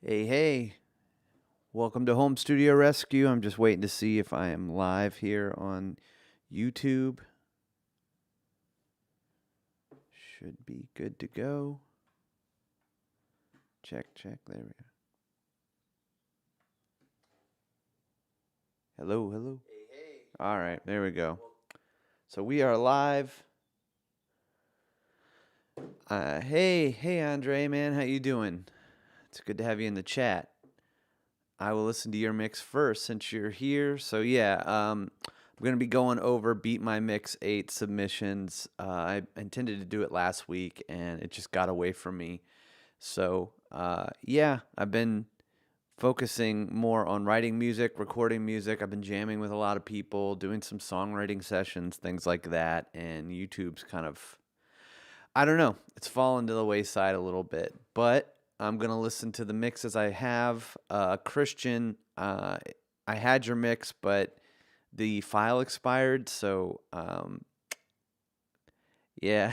Hey, hey, welcome to Home Studio Rescue. I'm just waiting to see if I am live here on YouTube. Should be good to go. Check. There we go. Hello. Hey. All right, there we go. So we are live. Hey, Andre, man, how you doing? It's good to have you in the chat. I will listen to your mix first since you're here. So yeah, I'm gonna be going over Beat My Mix 8 submissions. I intended to do it last week and it just got away from me. So yeah, I've been focusing more on writing music, recording music. I've been jamming with a lot of people, doing some songwriting sessions, things like that. And YouTube's kind of, I don't know, it's fallen to the wayside a little bit. But I'm going to listen to the mixes I have. Christian, I had your mix, but the file expired. So yeah,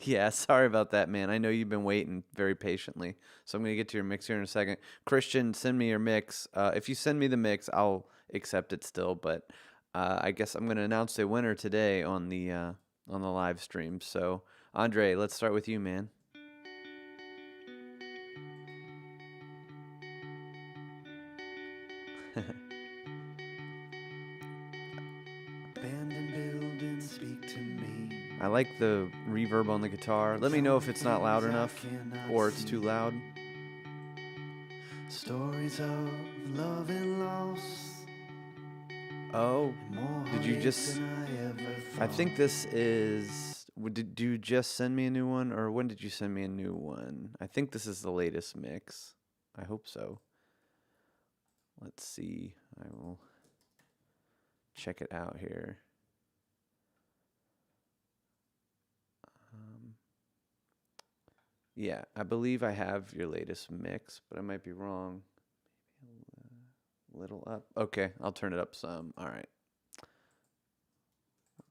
yeah, sorry about that, man. I know you've been waiting very patiently. So I'm going to get to your mix here in a second. Christian, send me your mix. If you send me the mix, I'll accept it still, but I guess I'm going to announce a winner today on the live stream. So, Andre, let's start with you, man. Abandoned buildings speak to me. I like the reverb on the guitar. Let me know if it's not loud enough or it's too loud. Stories of love and loss. Oh, did you just... I think this is... Did you just send me a new one, or when did you send me a new one? I think this is the latest mix. I hope so. Let's see. I will check it out here. Yeah, I believe I have your latest mix, but I might be wrong. Maybe a little up. Okay, I'll turn it up some. All right.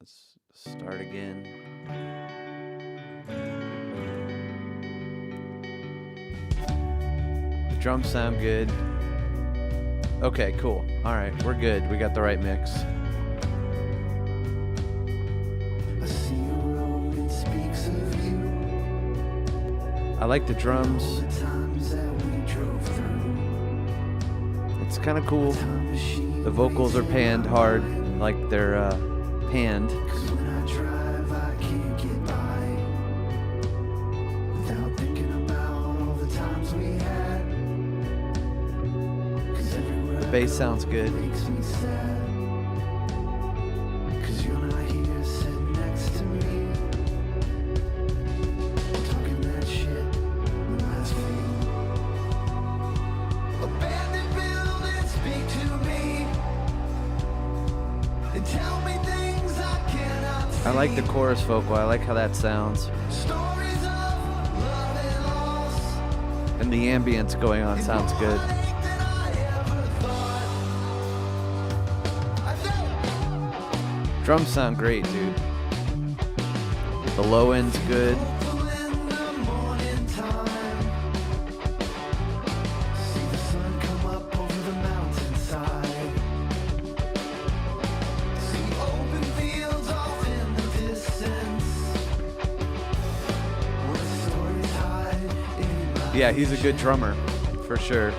Let's start again. The drums sound good. Okay, cool. All right, we're good. We got the right mix. I like the drums. It's kind of cool. The vocals are panned hard, like they're panned. The bass sounds good. I like the chorus vocal. I like how that sounds. And the ambience going on sounds good. Drums sound great, dude. The low end's good. Yeah, he's a good drummer, for sure.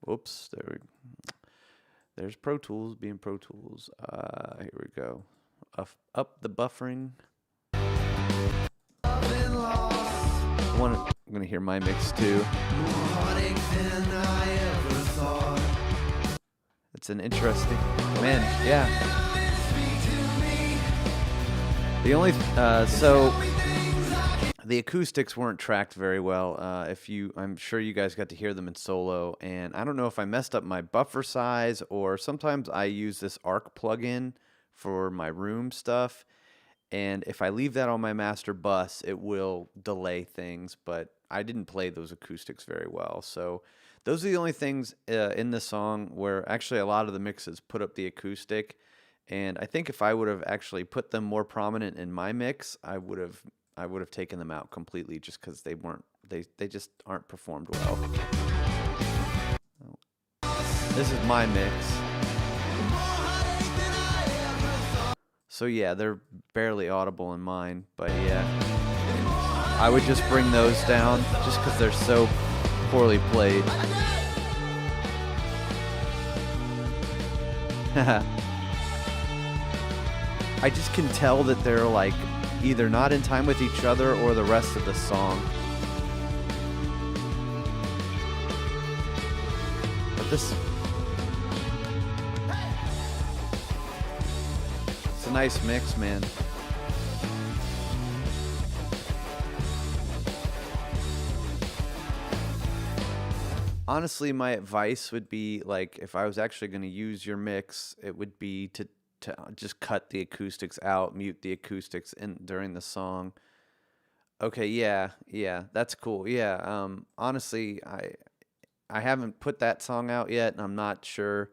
Whoops, there's Pro Tools being Pro Tools. Here we go. Up the buffering. I'm gonna hear my mix too. It's an interesting, man, yeah. The only, so the acoustics weren't tracked very well. I'm sure you guys got to hear them in solo, and I don't know if I messed up my buffer size, or sometimes I use this ARC plugin for my room stuff, and if I leave that on my master bus, it will delay things, but I didn't play those acoustics very well. So those are the only things in the song where actually a lot of the mixes put up the acoustic, And I think if I would have actually put them more prominent in my mix, I would have taken them out completely just because they just aren't performed well. This is my mix. So yeah, they're barely audible in mine, but yeah. I would just bring those down just because they're so poorly played. I just can tell that they're like either not in time with each other or the rest of the song. But it's a nice mix, man. Honestly, my advice would be like if I was actually going to use your mix, it would be to just cut the acoustics out, mute the acoustics during the song. Okay, yeah, that's cool. Yeah, honestly, I haven't put that song out yet, and I'm not sure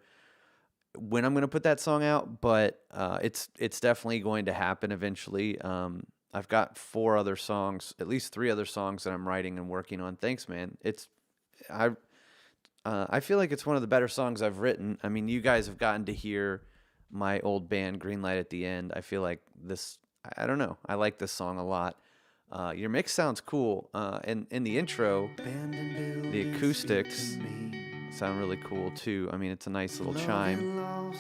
when I'm going to put that song out, but it's definitely going to happen eventually. I've got 4 other songs, at least 3 other songs that I'm writing and working on. Thanks, man. I feel like it's one of the better songs I've written. I mean, you guys have gotten to hear my old band, Greenlight at the End. I feel like this, I don't know, I like this song a lot. Your mix sounds cool. And in the intro, the acoustics sound really cool too. I mean, it's a nice little chime.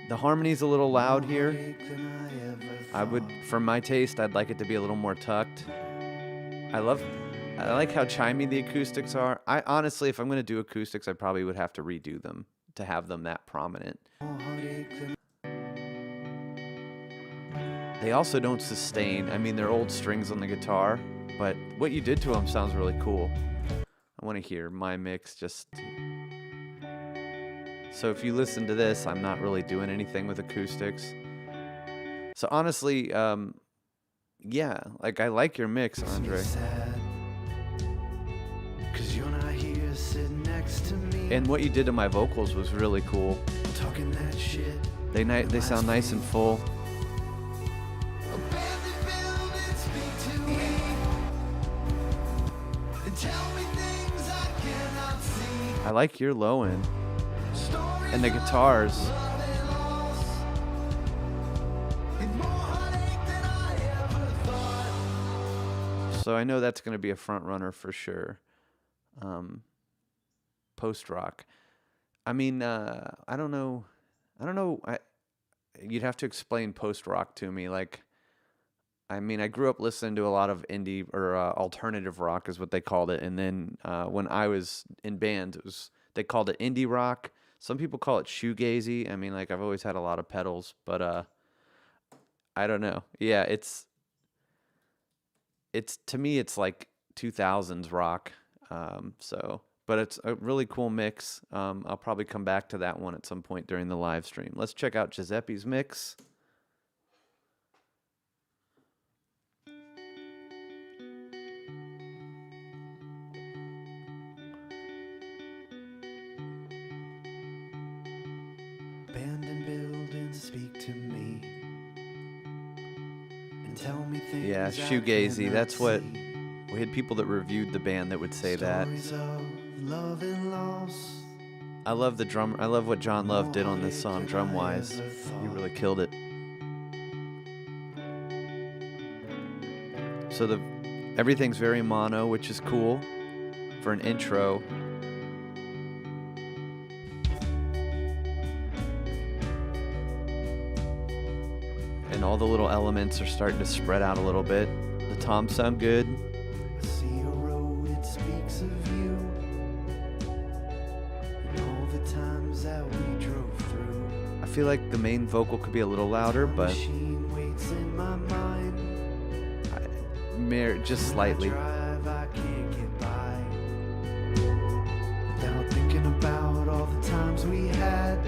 The harmony's a little loud here. For my taste, I'd like it to be a little more tucked. I like how chimey the acoustics are. I honestly, if I'm going to do acoustics, I probably would have to redo them to have them that prominent. They also don't sustain. I mean, they're old strings on the guitar, but what you did to them sounds really cool. I want to hear my mix just... So if you listen to this, I'm not really doing anything with acoustics. So honestly, yeah, like I like your mix, Andre. And what you did to my vocals was really cool. They sound nice and full. I like your low end and the guitars. So I know that's going to be a front runner for sure. Post rock. I mean, I don't know. You'd have to explain post rock to me. Like, I mean, I grew up listening to a lot of indie or alternative rock is what they called it. And then when I was in bands, they called it indie rock. Some people call it shoegazy. I mean, like I've always had a lot of pedals, but I don't know. Yeah, it's to me it's like 2000s rock. But it's a really cool mix. I'll probably come back to that one at some point during the live stream. Let's check out Giuseppe's mix. Abandoned buildings speak to me and tell me things. Yeah, shoegazy. That's what we had people that reviewed the band that would say that. Love and loss. I love the drum. I love what John Love did on this song, drum wise. He really killed it. So everything's very mono, which is cool for an intro. And all the little elements are starting to spread out a little bit. The toms sound good. I feel like the main vocal could be a little louder, but just slightly. Without thinking about all the times we had,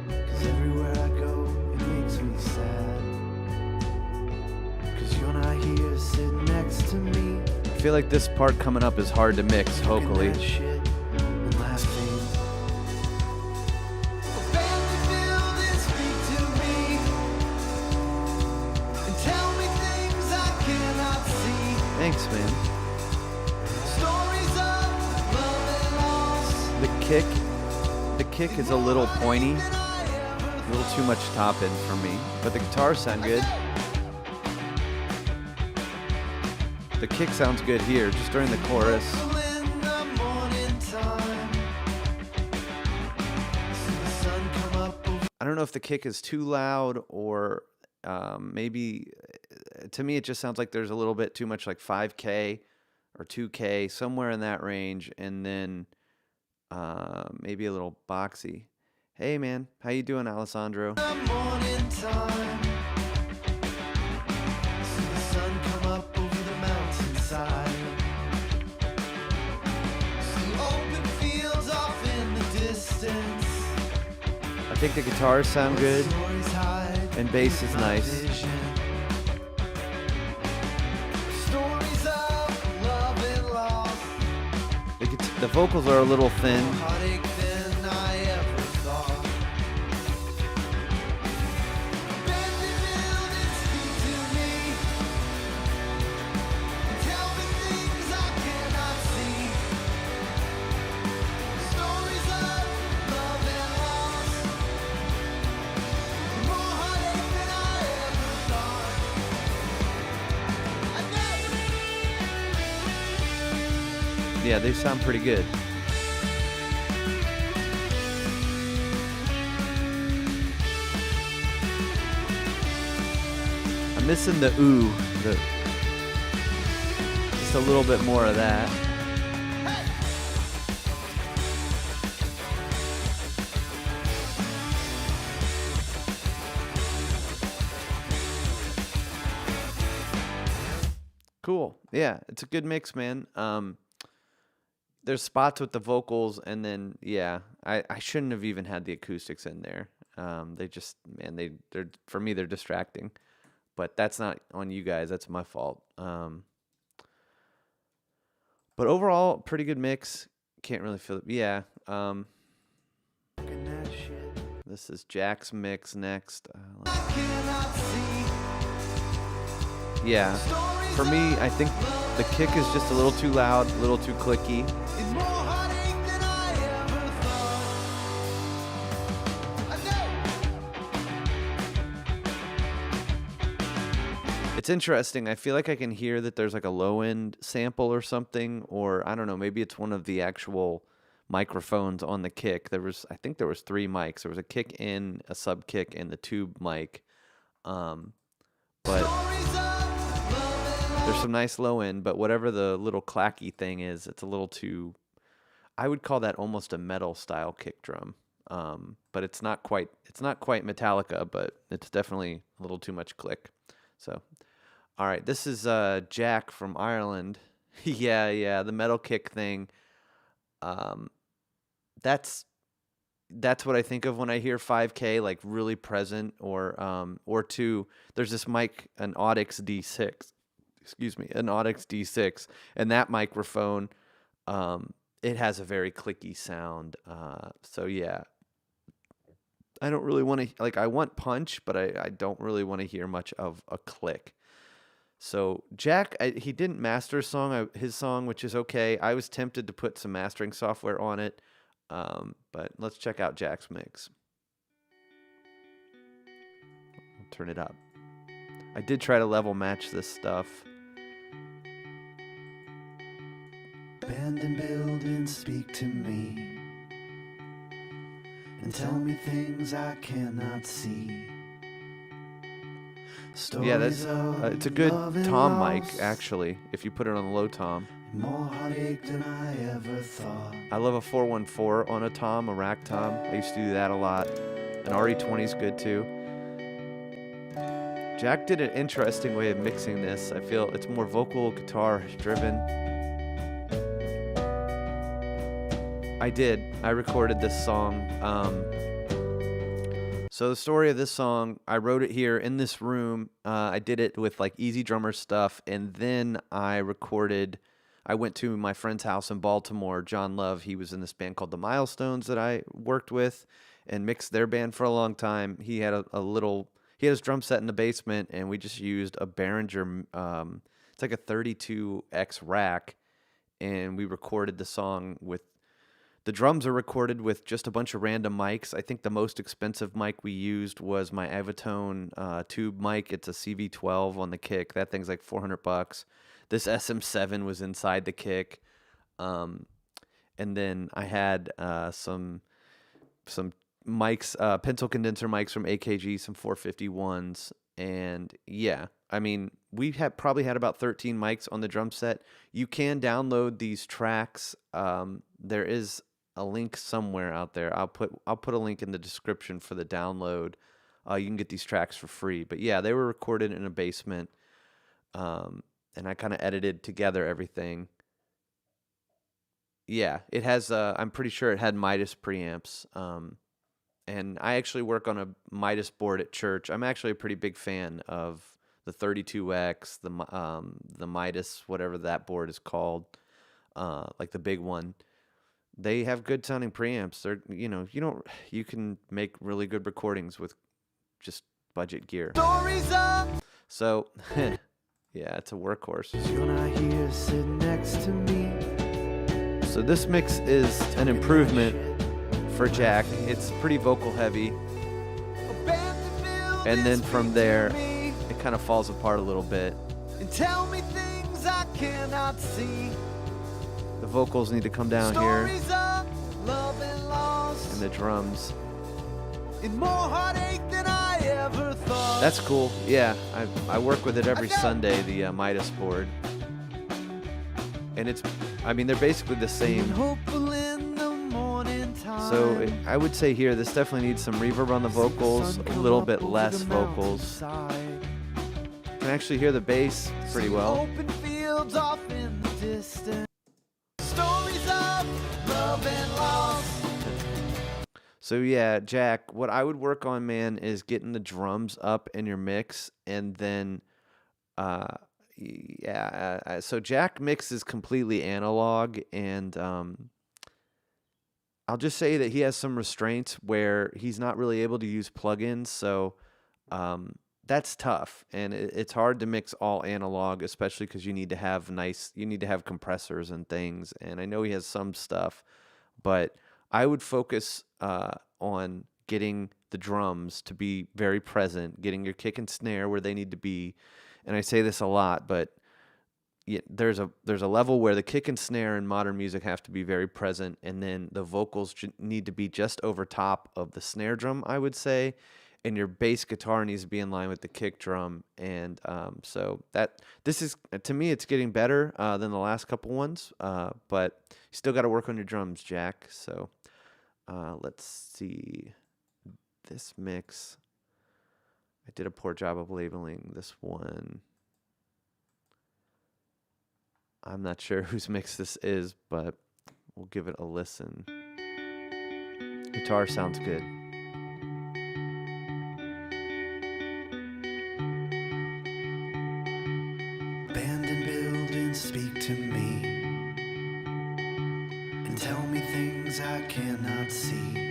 'cause everywhere I go it makes me sad, 'cause you're not here sitting next to me. I feel like this part coming up is hard to mix vocally. The kick, the kick is a little pointy, a little too much top end for me, but the guitars sound good. The kick sounds good here, just during the chorus. I don't know if the kick is too loud or maybe, to me, it just sounds like there's a little bit too much like 5K or 2K, somewhere in that range, and then maybe a little boxy. Hey man, how you doing, Alessandro? I think the guitars sound good, and bass is nice. The vocals are a little thin. Yeah, they sound pretty good. I'm missing the ooh, just a little bit more of that. Cool. Yeah, it's a good mix, man. There's spots with the vocals, and then yeah, I shouldn't have even had the acoustics in there. They just, man, they're for me, they're distracting. But that's not on you guys. That's my fault. But overall, pretty good mix. Can't really feel it. Yeah. This is Jack's mix next. Yeah. For me, I think the kick is just a little too loud, a little too clicky. It's interesting. I feel like I can hear that there's like a low end sample or something, or I don't know, maybe it's one of the actual microphones on the kick. I think there was 3 mics. There was a kick in, a sub kick, and the tube mic. But there's some nice low end, but whatever the little clacky thing is, it's a little too, I would call that almost a metal style kick drum. But it's not quite Metallica, but it's definitely a little too much click. So, all right, this is Jack from Ireland. Yeah, the metal kick thing. That's what I think of when I hear 5K, like really present, or two. There's this mic, an Audix D6. An Audix D6, and that microphone, it has a very clicky sound. So yeah, I don't really want to, like, I want punch, but I don't really want to hear much of a click. So Jack, he didn't master his song, which is okay. I was tempted to put some mastering software on it, but let's check out Jack's mix. I'll turn it up. I did try to level match this stuff. Abandoned buildings speak to me and tell me things I cannot see. Yeah, that's it's a good tom mic, actually, if you put it on the low tom. More heartache than I ever thought. I love a 414 on a tom, a rack tom. I used to do that a lot. An RE20 is good too. Jack did an interesting way of mixing this. I feel it's more vocal guitar driven. I recorded this song. So the story of this song, I wrote it here in this room. I did it with like EZdrummer stuff, and then I went to my friend's house in Baltimore, John Love. He was in this band called The Milestones that I worked with and mixed their band for a long time. He had he had his drum set in the basement, and we just used a Behringer, it's like a 32X rack, and we recorded the song with The drums are recorded with just a bunch of random mics. I think the most expensive mic we used was my Avitone tube mic. It's a CV12 on the kick. That thing's like $400. This SM7 was inside the kick. And then I had some mics, pencil condenser mics from AKG, some 451s. And yeah, I mean, we probably had about 13 mics on the drum set. You can download these tracks. There is a link somewhere out there. I'll put a link in the description for the download. You can get these tracks for free. But yeah, they were recorded in a basement, and I kind of edited together everything. Yeah, it has. I'm pretty sure it had Midas preamps. And I actually work on a Midas board at church. I'm actually a pretty big fan of the 32X, the Midas, whatever that board is called, like the big one. They have good sounding preamps. They're, you can make really good recordings with just budget gear. Stories up. So, yeah, it's a workhorse. You're not here sitting next to me. So this mix is an improvement for Jack. It's pretty vocal heavy. And then from there, it kind of falls apart a little bit. And tell me things I cannot see. The vocals need to come down here, and the drums. More heartache than I ever thought. That's cool. Yeah, I work with it every Sunday, the Midas board, and they're basically the same. So I would say here, this definitely needs some reverb on the vocals, a little bit less vocals. You can actually hear the bass pretty well. So yeah, Jack, what I would work on, man, is getting the drums up in your mix, and then, so Jack mixes completely analog, and I'll just say that he has some restraints where he's not really able to use plugins, so that's tough, and it's hard to mix all analog, especially because you need to have compressors and things, and I know he has some stuff, but I would focus on getting the drums to be very present, getting your kick and snare where they need to be. And I say this a lot, but there's a level where the kick and snare in modern music have to be very present, and then the vocals need to be just over top of the snare drum, I would say, and your bass guitar needs to be in line with the kick drum. And so this is, to me, it's getting better than the last couple ones, but you still got to work on your drums, Jack. So let's see this mix. I did a poor job of labeling this one. I'm not sure whose mix this is, but we'll give it a listen. Guitar sounds good. Abandoned buildings speak to me and tell me things I cannot see.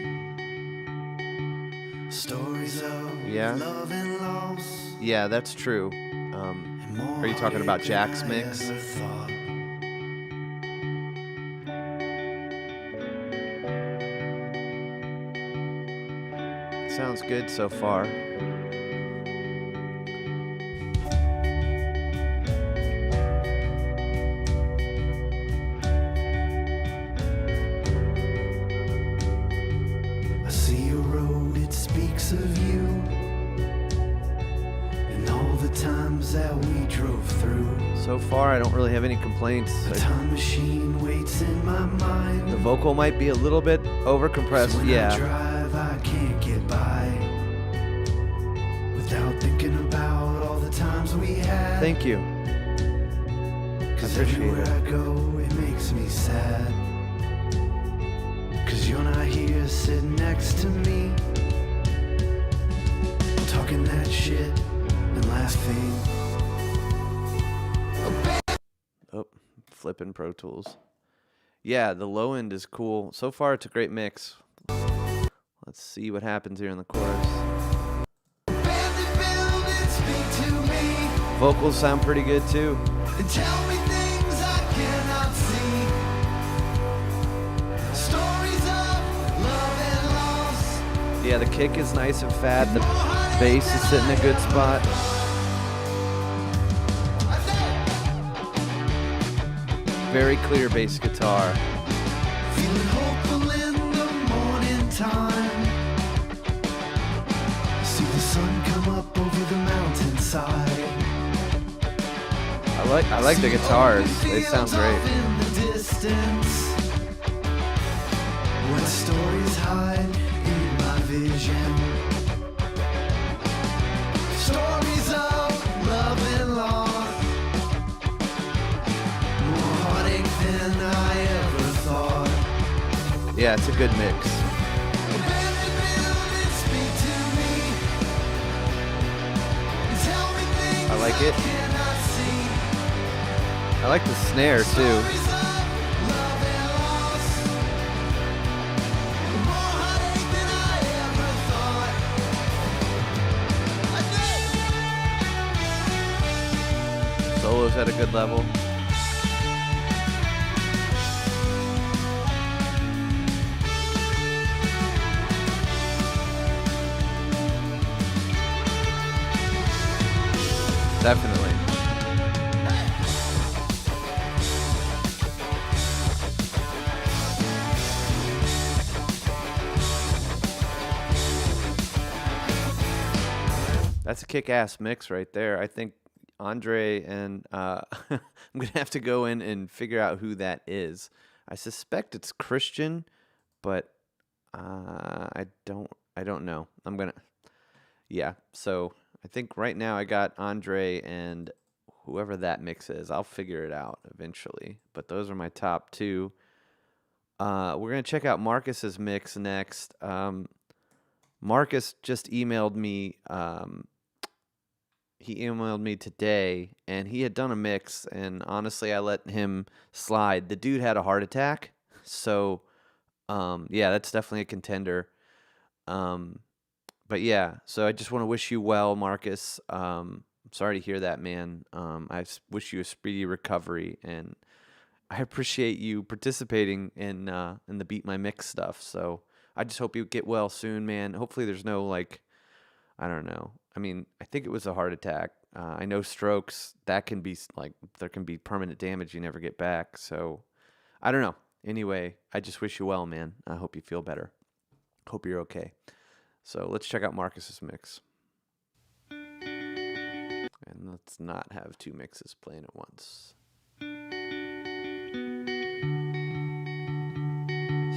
Stories of love and loss. Yeah, that's true. Are you talking about Jack's mix? Sounds good so far. I see a road, it speaks of you, and all the times that we drove through. So far, I don't really have any complaints. The time machine waits in my mind. The vocal might be a little bit overcompressed, so when I drive, I can't get by without thinking about all the times we had. Thank you. 'Cause everywhere I go, it makes me sad. 'Cause you're not here sitting next to me, talking that shit and laughing. Oh, flipping Pro Tools. Yeah, the low end is cool. So far, it's a great mix. Let's see what happens here in the chorus. Vocals sound pretty good too. Tell me things I cannot see. Stories Yeah, the kick is nice and fat. The bass is sitting in a good spot. Very clear bass guitar. Feeling hopeful in the morning time. See the sun come up over the mountainside. I like the guitars. They sound great. In the distance, where stories hide in my vision. Stories of love and loss, more heartache than I ever thought. Yeah, it's a good mix. Abandoned buildings speak to me and tell me things I like it. cannot see. I like the snare too. Stories of love and loss, more heartache than I ever thought. I did. Solos at a good level. Definitely. That's a kick-ass mix right there. I think Andre and I'm gonna have to go in and figure out who that is. I suspect it's Christian, but I don't know. Yeah. So I think right now I got Andre and whoever that mix is. I'll figure it out eventually. But those are my top two. We're gonna check out Marcus's mix next. Marcus just emailed me. He emailed me today, and he had done a mix, and honestly, I let him slide. The dude had a heart attack, so yeah, that's definitely a contender. But yeah, so I just want to wish you well, Marcus. I'm sorry to hear that, man. Wish you a speedy recovery, and I appreciate you participating in the Beat My Mix stuff. So I just hope you get well soon, man. Hopefully, there's no I don't know. I mean, I think it was a heart attack. I know strokes, that can be there can be permanent damage you never get back. So I don't know. Anyway, I just wish you well, man. I hope you feel better. Hope you're okay. So let's check out Marcus's mix. And let's not have two mixes playing at once.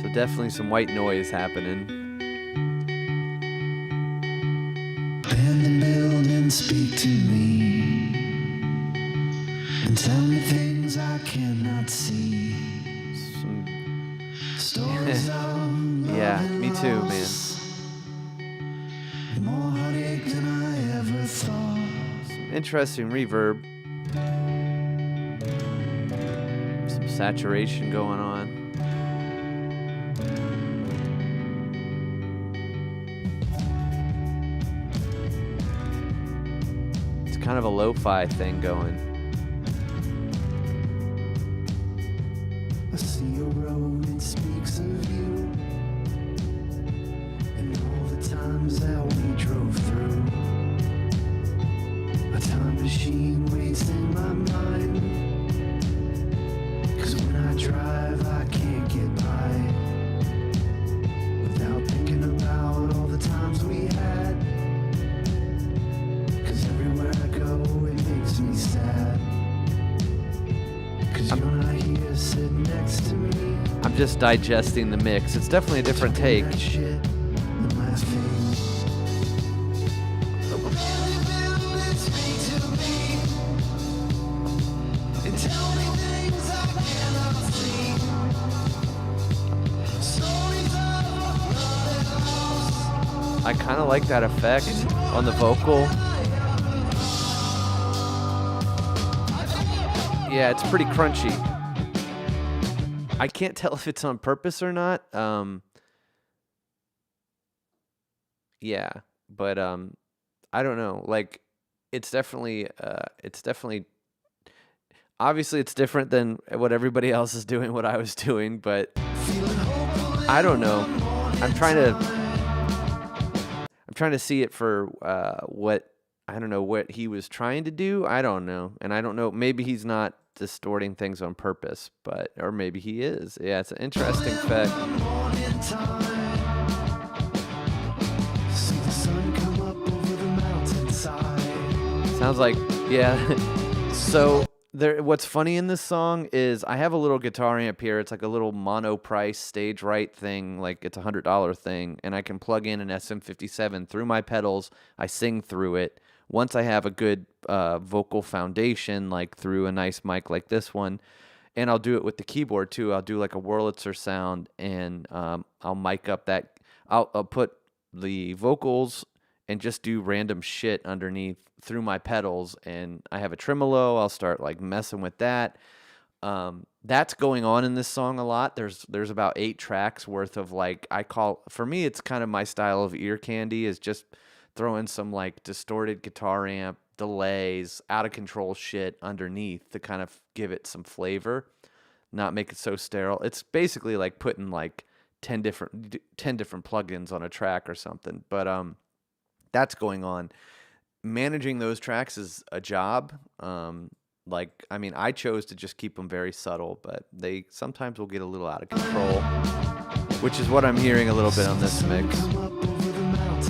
So definitely some white noise happening. Abandoned buildings speak to me and tell me things I cannot see. Stories of Yeah, love and me too, man. loss, more heartache than I ever thought. Some interesting reverb. Some saturation going on. It's kind of a lo-fi thing going. I see a road, it speaks of you and all the times that we drove through. A time machine waits in my mind, 'cause when I drive I can't get by without thinking about all the times we had. 'Cause everywhere I go it makes me sad. 'Cause you're not here sitting next to me. I'm just digesting the mix. It's definitely a different take. That shit and laughing. I kind of like that effect on the vocal. Yeah, it's pretty crunchy. I can't tell if it's on purpose or not. Yeah, but I don't know. Like, it's definitely obviously it's different than what everybody else is doing, what I was doing, but I don't know. I'm trying to trying to see it for what I don't know what he was trying to do. I don't know, and I don't know. Maybe he's not distorting things on purpose, but or maybe he is. Yeah, it's an interesting fact. Morning time. See the sun come up over the mountainside. Sounds like yeah. So there, what's funny in this song is I have a little guitar amp here. It's like a little mono price stage right thing, like it's $100 thing, and I can plug in an SM57 through my pedals. I sing through it. Once I have a good vocal foundation, like through a nice mic like this one, and I'll do it with the keyboard too. I'll do like a Wurlitzer sound, and I'll mic up that. I'll put the vocals and just do random shit underneath through my pedals, and I have a tremolo. I'll start like messing with that. That's going on in this song a lot. There's about 8 tracks worth of like for me it's kind of my style of ear candy is just throwing some like distorted guitar amp, delays, out of control shit underneath to kind of give it some flavor, not make it so sterile. It's basically like putting like 10 different plugins on a track or something. But that's going on. Managing those tracks is a job. I chose to just keep them very subtle, but they sometimes will get a little out of control, which is what I'm hearing a little bit on this mix.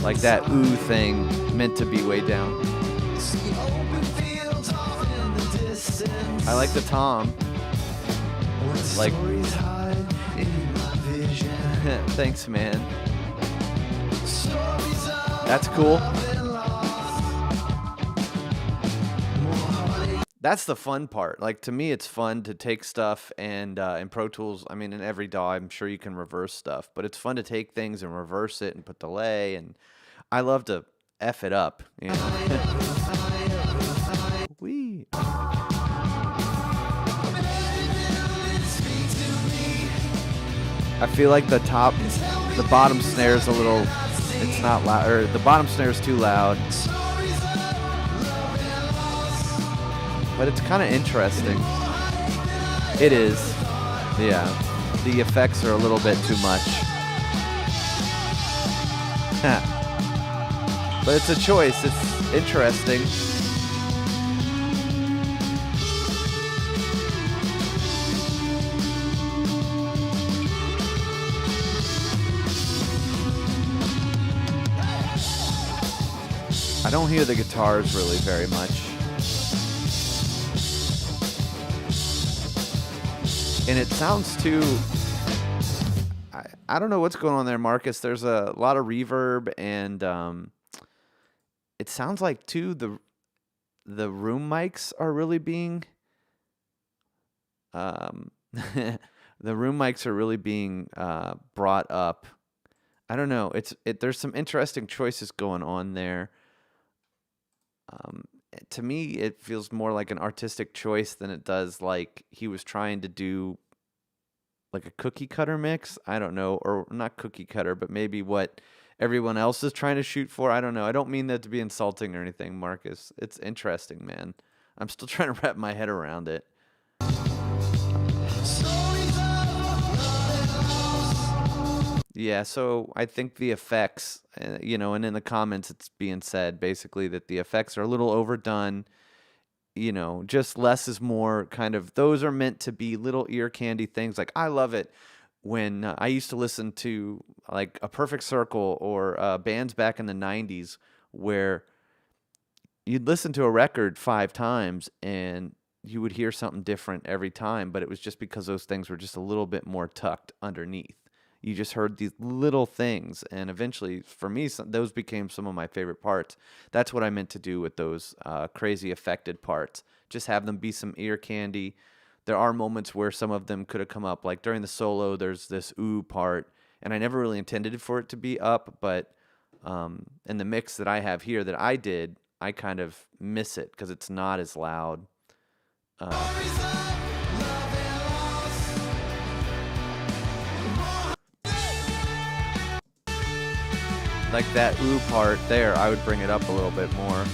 Like that ooh thing meant to be way down. I like the tom. Like, thanks, man. That's cool. That's the fun part. Like, to me, it's fun to take stuff and in Pro Tools, I mean, in every DAW, I'm sure you can reverse stuff, but it's fun to take things and reverse it and put delay, and I love to F it up, you know? Wee. I feel like the bottom snare's a little, it's not loud, or the bottom snare's too loud. But it's kind of interesting. It is. Yeah. The effects are a little bit too much. But it's a choice. It's interesting. I don't hear the guitars really very much. And it sounds too, I don't know what's going on there, Marcus. There's a lot of reverb, and it sounds like too the room mics are really being the room mics are really being brought up. I don't know. There's some interesting choices going on there. To me, it feels more like an artistic choice than it does like he was trying to do like a cookie cutter mix. I don't know, or not cookie cutter, but maybe what everyone else is trying to shoot for. I don't know. I don't mean that to be insulting or anything, Marcus. It's interesting, man. I'm still trying to wrap my head around it. Yeah, so I think the effects, and in the comments it's being said basically that the effects are a little overdone. Just less is more kind of, those are meant to be little ear candy things. Like, I love it when I used to listen to like A Perfect Circle or bands back in the 90s where you'd listen to a record 5 times and you would hear something different every time, but it was just because those things were just a little bit more tucked underneath. You just heard these little things, and eventually, for me, those became some of my favorite parts. That's what I meant to do with those crazy affected parts. Just have them be some ear candy. There are moments where some of them could have come up, like during the solo, there's this ooh part, and I never really intended for it to be up, but in the mix that I have here that I did, I kind of miss it because it's not as loud. Like that ooh part there, I would bring it up a little bit more.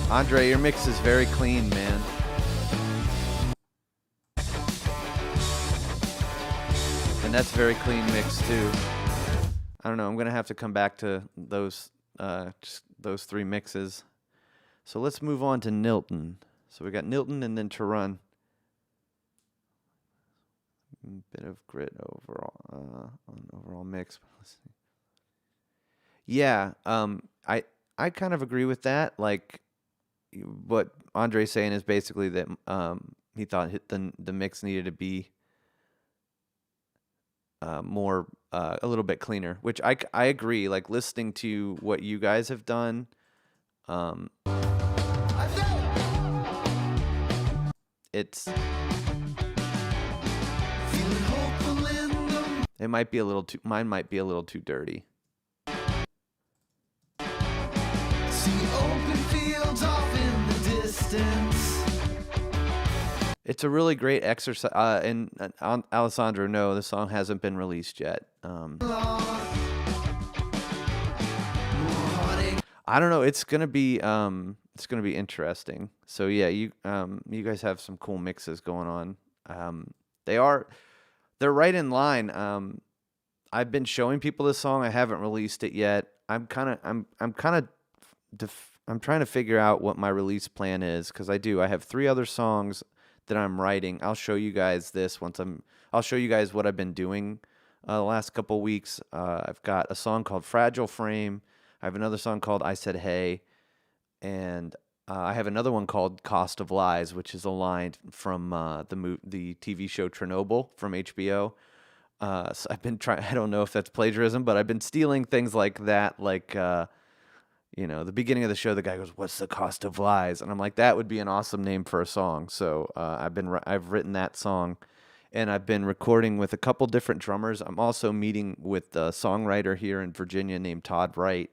Andre, your mix is very clean, man. And that's very clean mix too. I don't know. I'm gonna have to come back to those just those three mixes. So let's move on to Nilton. So we got Nilton and then Tarun. Bit of grit overall on overall mix. Let's see. Yeah, I kind of agree with that. Like what Andre's saying is basically that he thought the mix needed to be more a little bit cleaner, which I agree. Like listening to what you guys have done, it's it might be a little too. Mine might be a little too dirty. See open fields off in the distance. It's a really great exercise. And Alessandro, no, the song hasn't been released yet. I don't know. It's gonna be interesting. So yeah, you guys have some cool mixes going on. They're right in line. I've been showing people this song. I haven't released it yet. I'm trying to figure out what my release plan is because I have 3 other songs that I'm writing. I'll show you guys this I'll show you guys what I've been doing the last couple weeks. I've got a song called Fragile Frame. I have another song called I Said Hey, and I have another one called Cost of Lies, which is a line from the TV show Chernobyl from HBO. So I've been trying. I don't know if that's plagiarism, but I've been stealing things like that. Like, the beginning of the show, the guy goes, "What's the cost of lies?" And I'm like, that would be an awesome name for a song. So I've written that song, and I've been recording with a couple different drummers. I'm also meeting with a songwriter here in Virginia named Todd Wright,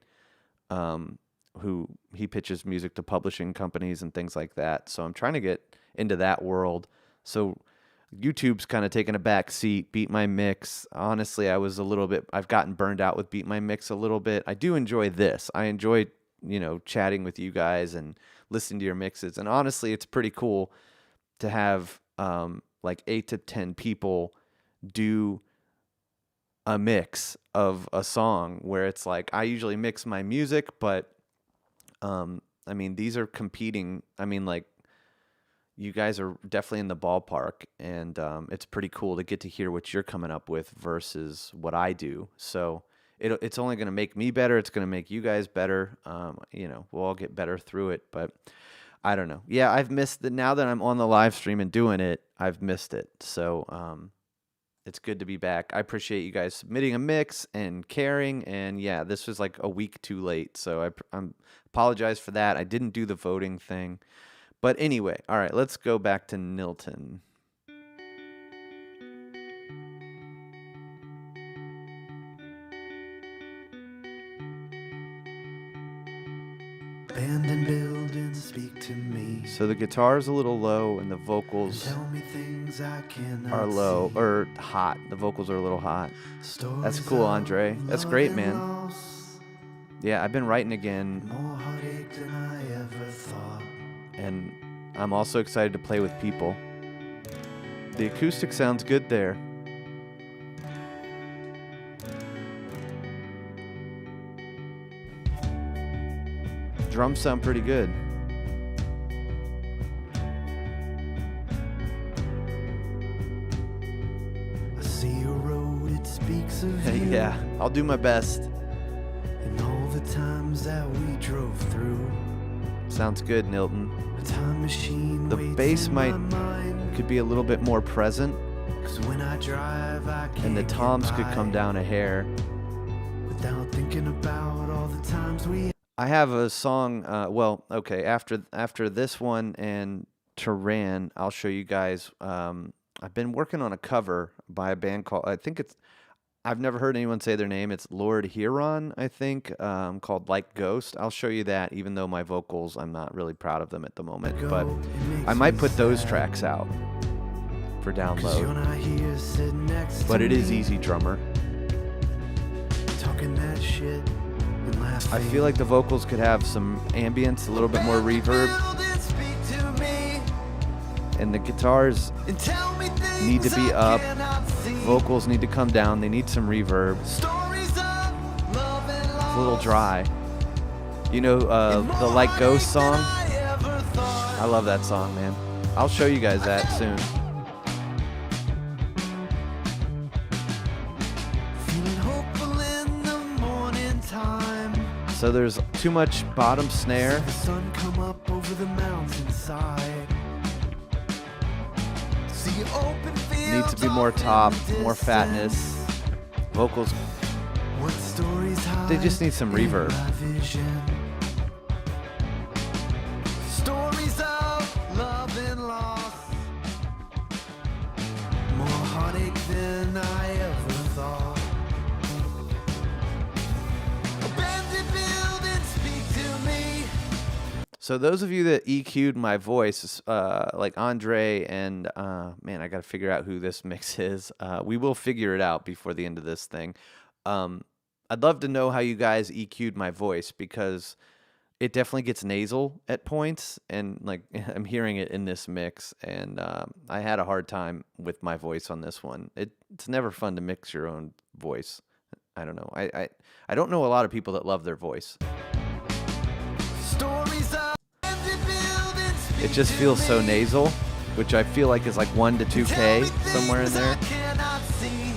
who he pitches music to publishing companies and things like that. So I'm trying to get into that world. So YouTube's kind of taken a back seat. Beat My Mix. Honestly, I've gotten burned out with Beat My Mix a little bit. I do enjoy this. I enjoy, chatting with you guys and listening to your mixes. And honestly, it's pretty cool to have like 8 to 10 people do a mix of a song where it's like I usually mix my music, but these are competing. Like you guys are definitely in the ballpark, and it's pretty cool to get to hear what you're coming up with versus what I do. So it's only going to make me better. It's going to make you guys better. We'll all get better through it, but I don't know. Yeah, I've missed it. Now that I'm on the live stream and doing it, I've missed it. So it's good to be back. I appreciate you guys submitting a mix and caring. And yeah, this was like a week too late. So I apologize for that. I didn't do the voting thing. But anyway, all right, let's go back to Nilton. Abandoned buildings speak to me. So the guitar's a little low and the vocals Tell me things I cannot are low see. or hot. The vocals are a little hot. That's Stories cool, of Andre. That's love great, and man. loss. Yeah, I've been writing again, More heartache than I ever thought. and I'm also excited to play with people. The acoustic sounds good there. Drums sound pretty good. I see a road, it speaks of you. Yeah, I'll do my best. And all the times that we drove through. Sounds good, Nilton. A time machine The waits bass in might my mind. could be a little bit more present, 'Cause when I drive, I can't and the get toms could by come down a hair. without thinking about all the times we. I have a song. After this one and Turan, I'll show you guys. I've been working on a cover by a band called. I've never heard anyone say their name. It's Lord Huron, I think, called Like Ghost. I'll show you that, even though my vocals, I'm not really proud of them at the moment. But I might put those tracks out for download. But it is easy, drummer. Talking that shit and laughing. I feel like the vocals could have some ambience, a little bit more reverb. and the guitars And tell me need to things be I up. cannot see. Vocals need to come down. They need some reverb. Stories of love and It's a little loss. dry. You know the Like Ghost song? I love that song, man. I'll show you guys that soon. Feeling hopeful in the morning time. So there's too much bottom snare. The sun come up over the mountainside. See open fields. Needs to be more off in top, the more fatness. distance. Vocals, What stories they just need some hide in reverb. my vision? Stories of love and loss. More heartache than I ever thought. Abandoned buildings speak to me. So those of you that EQ'd my voice, like Andre and man, I got to figure out who this mix is. We will figure it out before the end of this thing. I'd love to know how you guys EQ'd my voice because it definitely gets nasal at points, and like I'm hearing it in this mix, and I had a hard time with my voice on this one. It's never fun to mix your own voice. I don't know. I don't know a lot of people that love their voice. Stories of abandoned buildings speak It just to feels so me. nasal, which I feel like is like 1 to 2K somewhere in there. Cannot see.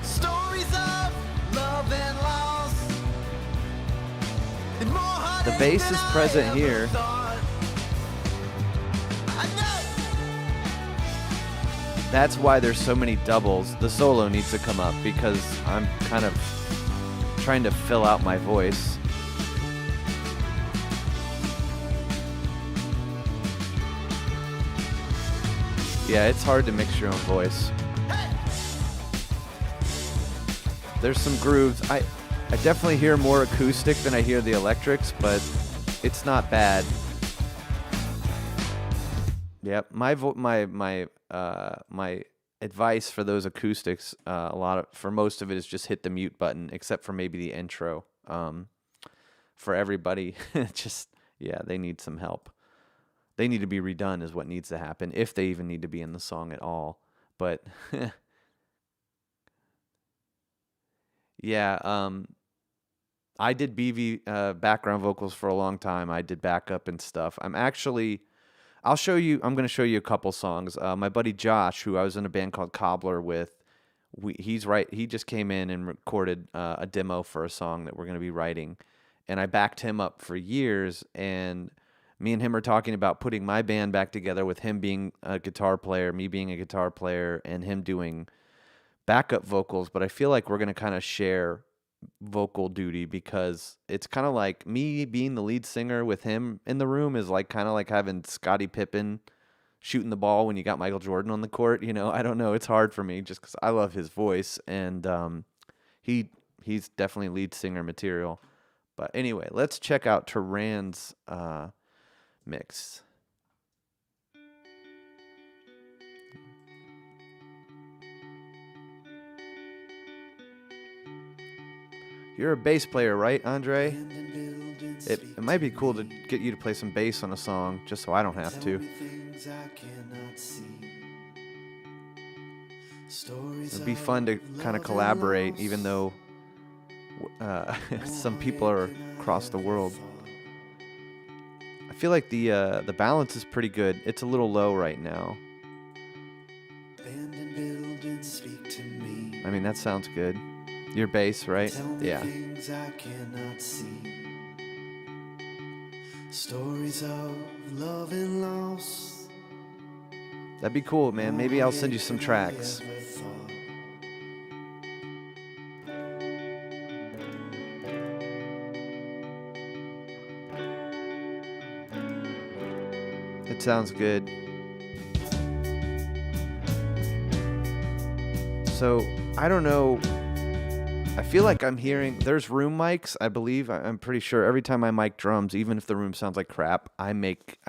Stories of love and loss. And more The heartache bass than is I present ever here. thought. I know. That's why there's so many doubles. The solo needs to come up because I'm kind of trying to fill out my voice. Yeah, it's hard to mix your own voice. There's some grooves. I definitely hear more acoustic than I hear the electrics, but it's not bad. Yep, my advice for those acoustics, for most of it is just hit the mute button, except for maybe the intro. For everybody, they need some help. They need to be redone is what needs to happen, if they even need to be in the song at all. But yeah, I did BV background vocals for a long time. I did backup and stuff. I'm going to show you a couple songs. My buddy Josh, who I was in a band called Cobbler with, he just came in and recorded a demo for a song that we're going to be writing. And I backed him up for years, and me and him are talking about putting my band back together with him being a guitar player, me being a guitar player, and him doing backup vocals. But I feel like we're going to kind of share vocal duty because it's kind of like me being the lead singer with him in the room is like kind of like having Scottie Pippen shooting the ball when you got Michael Jordan on the court. You know, I don't know. It's hard for me just because I love his voice, and he's definitely lead singer material. But anyway, let's check out Turan's mix. You're a bass player, right, Andre? Abandoned buildings It speak might be to cool to me. get you to play some bass on a song, just so I don't have Tell to. me things I cannot see. Stories It'd be of fun to love kind of and collaborate, loss. even though some More people are heartache than across the I ever world. thought. I feel like the balance is pretty good. It's a little low right now. Abandoned buildings speak to me. I mean, that sounds good. Your bass, right? Tell me Yeah. things I cannot see. Stories of love and loss. That'd be cool, man. Maybe I'll send you some tracks. More heartache than I ever thought. It sounds good. So, I don't know. I feel like I'm hearing, there's room mics, I believe. I'm pretty sure every time I mic drums, even if the room sounds like crap, I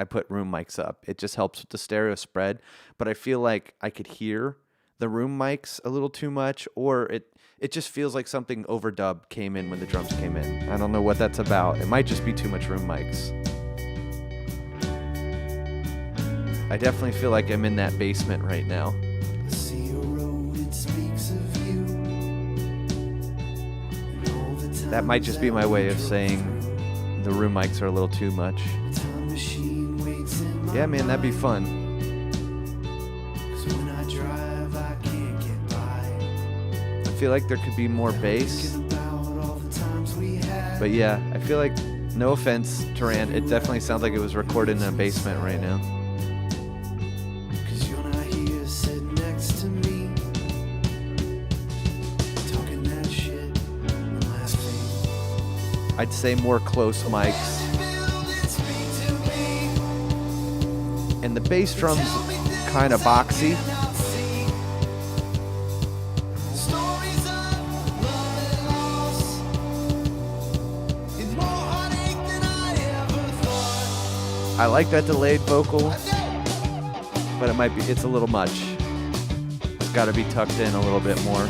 put room mics up. It just helps with the stereo spread. But I feel like I could hear the room mics a little too much, or it just feels like something overdub came in when the drums came in. I don't know what that's about. It might just be too much room mics. I definitely feel like I'm in that basement right now. I see a road, it speaks of you. And all the That might just be my times way we of drove saying through. the room mics are a little too much. The time machine waits in my Yeah, man, that'd be mind. fun. 'Cause when I drive, I can't get by. I feel like there could be more bass. Thinking about all the times we had. But yeah, I feel like, no offense, Taran, it definitely sounds like it was recorded in a basement right now. 'Cause you're not here sitting next to me. Talking that shit and laughing. I'd say more close mics. And the bass drum's kind of boxy. I like that delayed vocal, but it's a little much. It's got to be tucked in a little bit more.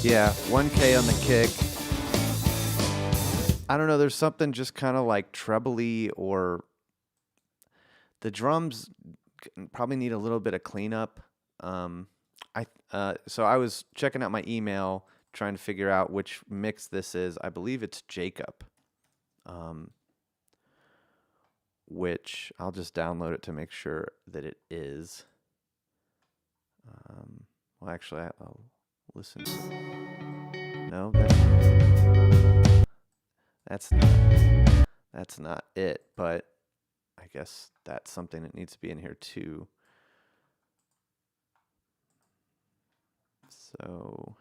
Yeah, 1K on the kick. I don't know, there's something just kind of like trebly, or the drums probably need a little bit of cleanup. So I was checking out my email trying to figure out which mix this is. I believe it's Jacob. Which I'll just download it to make sure that it is. Well, actually, I'll listen. No, that's not it. But I guess that's something that needs to be in here too. So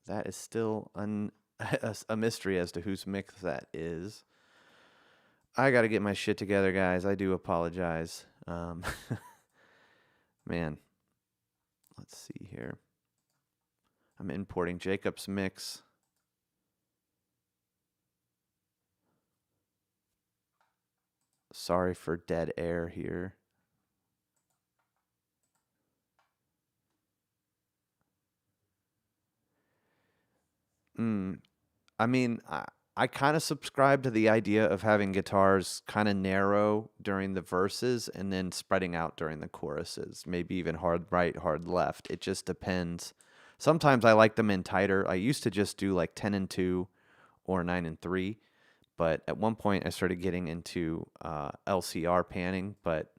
that is still a mystery as to whose mix that is. I got to get my shit together, guys. I do apologize. Man, let's see here. I'm importing Jacob's mix. Sorry for dead air here. I mean, I kind of subscribe to the idea of having guitars kind of narrow during the verses and then spreading out during the choruses. Maybe even hard right, hard left. It just depends. Sometimes I like them in tighter. I used to just do like 10 and 2 or 9 and 3. But at one point I started getting into LCR panning, but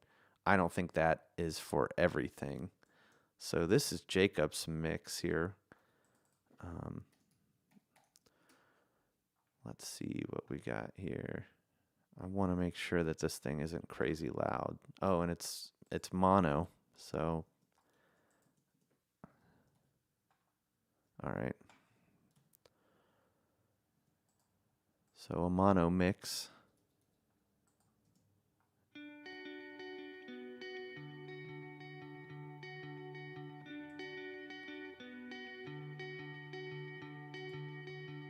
I don't think that is for everything. So this is Jacob's mix here. Let's see what we got here. I want to make sure that this thing isn't crazy loud. Oh, and it's mono. So, all right. So a mono mix.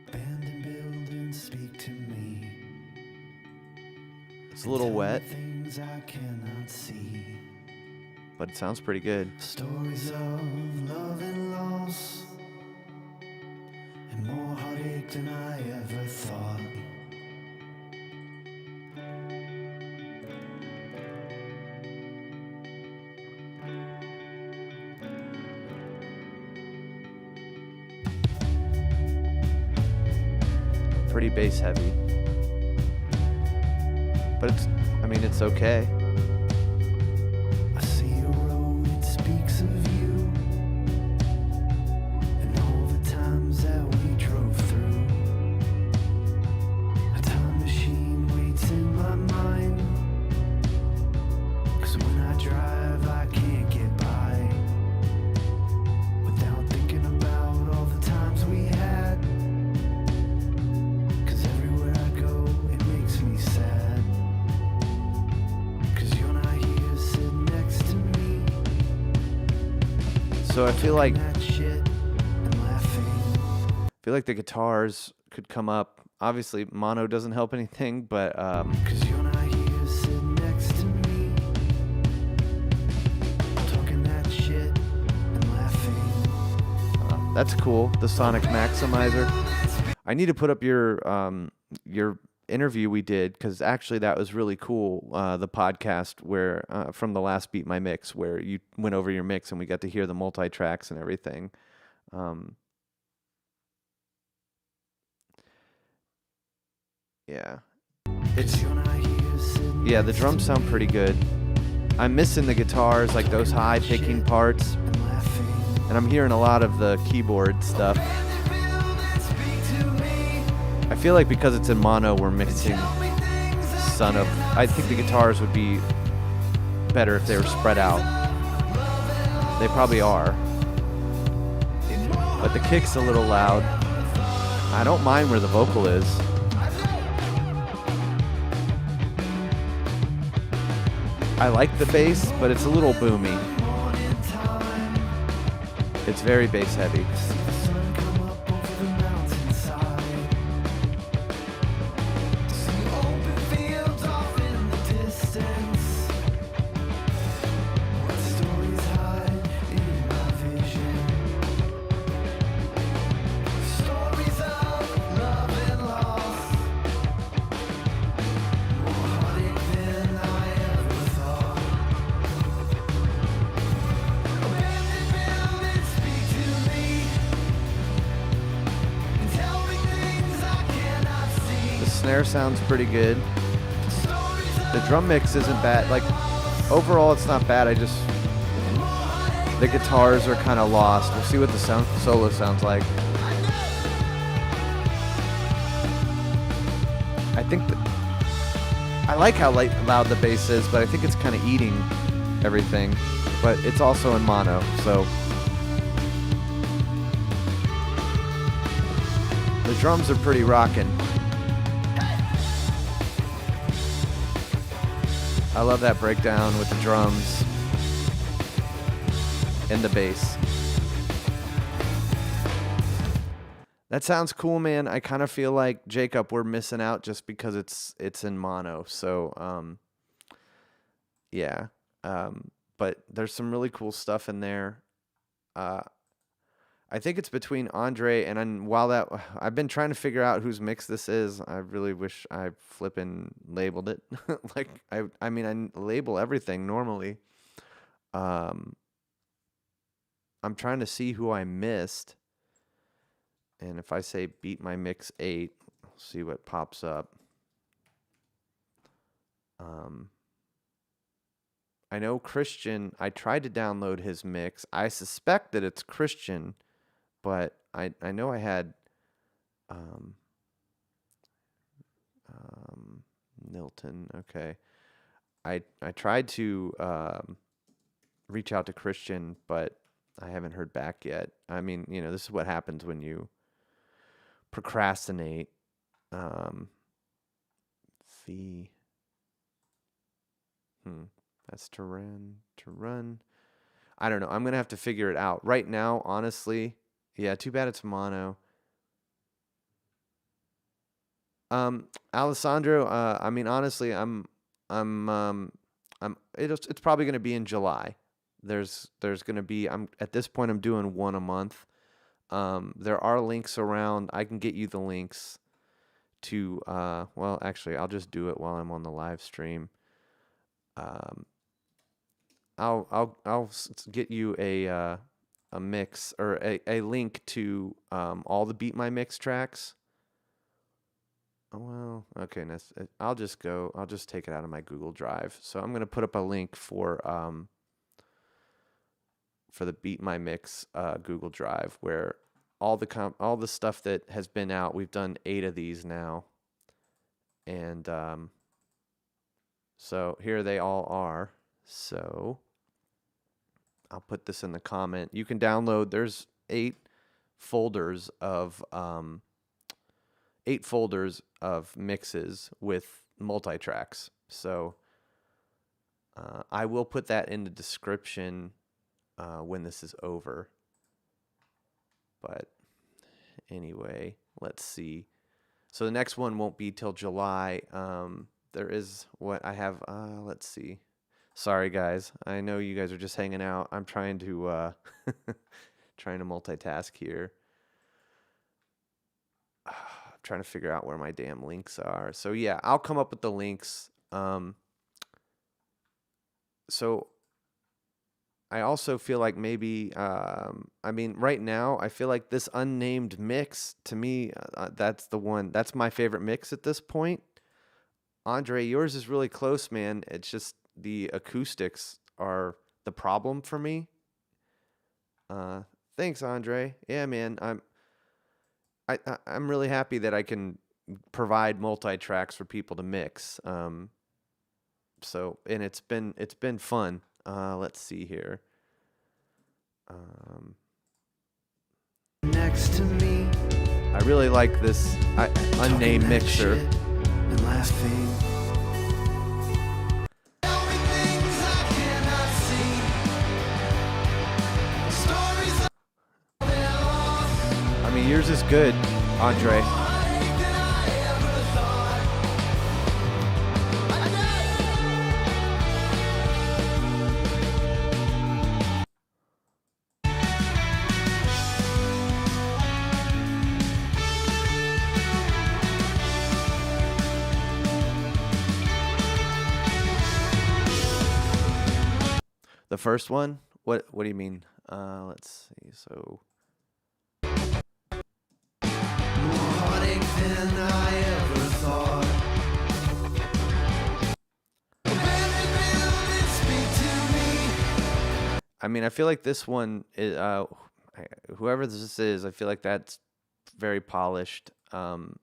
Abandoned buildings speak to me. It's a little wet, Things I cannot see. but it sounds pretty good. Stories of love and loss, and more heartache than I ever thought. pretty bass heavy. But it's okay. I see a road that speaks of you and all the times that we drove through. A time machine waits in my mind, 'cause when I drive I can't get by without thinking about all the times we had. 'Cause everywhere I go it makes me sad, 'cause you're not here sitting next to me. So I feel like That shit and laughing. the guitars could come up. Obviously, mono doesn't help anything, but 'Cause you're not here sitting next to me. Talking that shit and laughing. that's cool. The Sonic Maximizer. I need to put up your interview we did, because actually that was really cool. The podcast where from the last Beat My Mix, where you went over your mix and we got to hear the multi tracks and everything. Yeah, it's You're not here sitting yeah. The drums sound pretty good. I'm missing the guitars, like those high picking parts, and laughing. and I'm hearing a lot of the keyboard stuff. I feel like because it's in mono, we're mixing son of. I think the guitars would be better if they were spread out. They probably are. But the kick's a little loud. I don't mind where the vocal is. I like the bass, but it's a little boomy. It's very bass heavy. The sun come up over the mountainside. See open fields off in the distance. What stories hide in my vision? Stories of love and loss. More heartache than I ever thought. Abandoned buildings speak to me and tell me things I cannot see. The snare sounds pretty good. Stories of The drum mix isn't bad. Like, overall, it's not bad. The guitars are kind of lost. We'll see what the solo sounds like. I think I like how loud the bass is, but I think it's kind of eating everything. But it's also in mono, so the drums are pretty rocking. I love that breakdown with the drums and the bass. That sounds cool, man. I kind of feel like, Jacob, we're missing out just because it's in mono. So, yeah. But there's some really cool stuff in there. I think it's between Andre and I've been trying to figure out whose mix this is. I really wish I flippin' labeled it. Like I label everything normally. I'm trying to see who I missed. And if I say Beat My Mix 8, I'll see what pops up. I know Christian, I tried to download his mix. I suspect that it's Christian, but I know I had Nilton. Okay. I tried to reach out to Christian, but I haven't heard back yet. I mean, this is what happens when you procrastinate. Fee. That's to run. I don't know. I'm going to have to figure it out. Right now, honestly, yeah, too bad it's mono. Alessandro, honestly, it's probably going to be in July. There's going to be, at this point, I'm doing one a month. There are links around. I can get you the links to, well, actually, I'll just do it while I'm on the live stream. I'll get you a mix or a link to all the Beat My Mix tracks. Oh, well, okay. I'll just go. I'll just take it out of my Google Drive. So I'm gonna put up a link for the Beat My Mix Google Drive where all the stuff that has been out. We've done 8 of these now, and so here they all are. So I'll put this in the comment. You can download. There's 8 folders of mixes with multi-tracks. So I will put that in the description when this is over. But anyway, let's see. So the next one won't be till July. There is what I have. Let's see. Sorry, guys. I know you guys are just hanging out. I'm trying to trying to multitask here. I'm trying to figure out where my damn links are. So yeah, I'll come up with the links. So I also feel like maybe, I mean, right now, I feel like this unnamed mix, to me, that's the one, that's my favorite mix at this point. Andre, yours is really close, man. It's just the acoustics are the problem for me. Uh, Thanks, Andre. Yeah, man, I'm really happy that I can provide multi-tracks for people to mix. So, and it's been fun. Let's see here. Next to me, I really like this unnamed talking that mixer. shit and laughing. I mean, yours is good, Andre. The first one? What do you mean? Let's see. So More heartache than I ever thought. I mean, I feel like this one is whoever this is, I feel like that's very polished. Unknown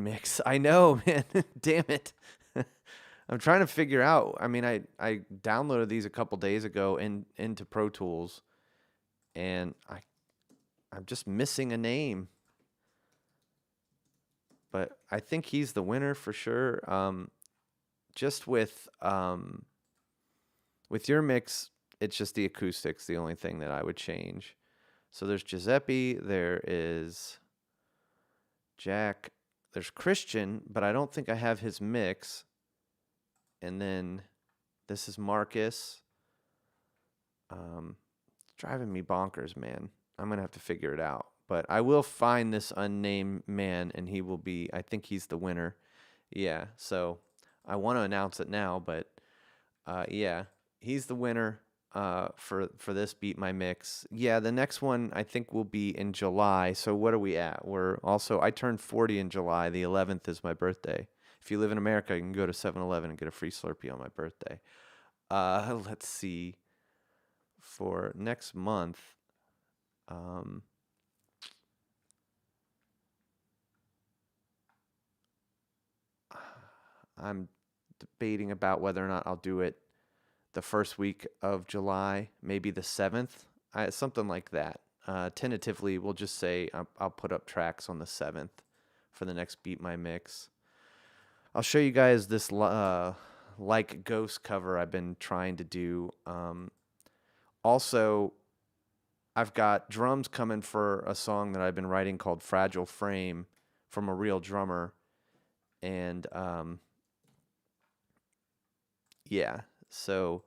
mix. I know, man. Damn it. I'm trying to figure out. I mean, I downloaded these a couple days ago into Pro Tools, and I'm just missing a name. But I think he's the winner for sure. Just with your mix, it's just the acoustics, the only thing that I would change. So there's Giuseppe, there is Jack, there's Christian, but I don't think I have his mix. And then this is Marcus. It's driving me bonkers, man. I'm gonna have to figure it out. But I will find this unnamed man, and he will be. I think he's the winner. Yeah. So I want to announce it now, but yeah, he's the winner. For this Beat My Mix. Yeah, the next one I think will be in July. So what are we at? I turned 40 in July. The 11th is my birthday. If you live in America, you can go to 7-Eleven and get a free Slurpee on my birthday. Let's see. For next month, I'm debating about whether or not I'll do it the first week of July, maybe the 7th, something like that. Tentatively, we'll just say I'll put up tracks on the 7th for the next Beat My Mix. I'll show you guys this Like Ghost cover I've been trying to do. Also, I've got drums coming for a song that I've been writing called Fragile Frame from a real drummer. And yeah, so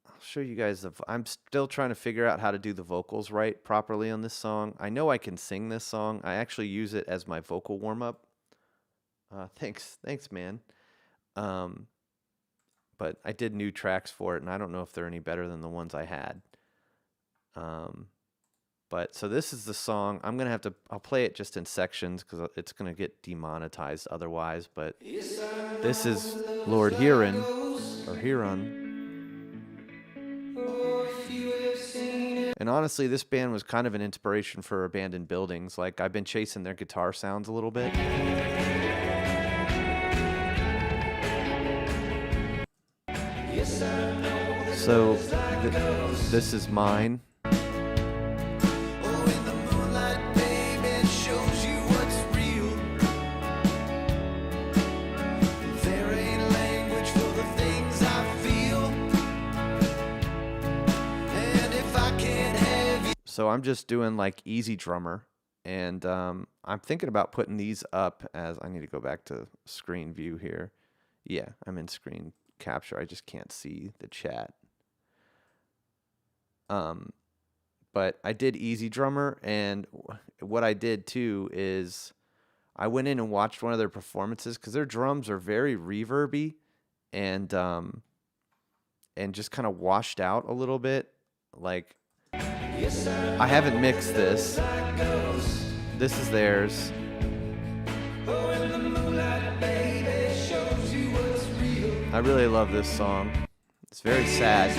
I'll show you guys I'm still trying to figure out how to do the vocals right properly on this song. I know I can sing this song. I actually use it as my vocal warm-up. Thanks, man. But I did new tracks for it, and I don't know if they're any better than the ones I had. But so this is the song. I'll play it just in sections because it's gonna get demonetized otherwise. But this is Lord Huron or Huron. And honestly, this band was kind of an inspiration for Abandoned Buildings. Like, I've been chasing their guitar sounds a little bit. So, this is mine. So I'm just doing like easy drummer, and I'm thinking about putting these up as I need to go back to screen view here. Yeah, I'm in screen capture. I just can't see the chat. But I did easy drummer, and what I did too is I went in and watched one of their performances because their drums are very reverby and just kind of washed out a little bit, like. I haven't mixed this. This is theirs. I really love this song. It's very sad.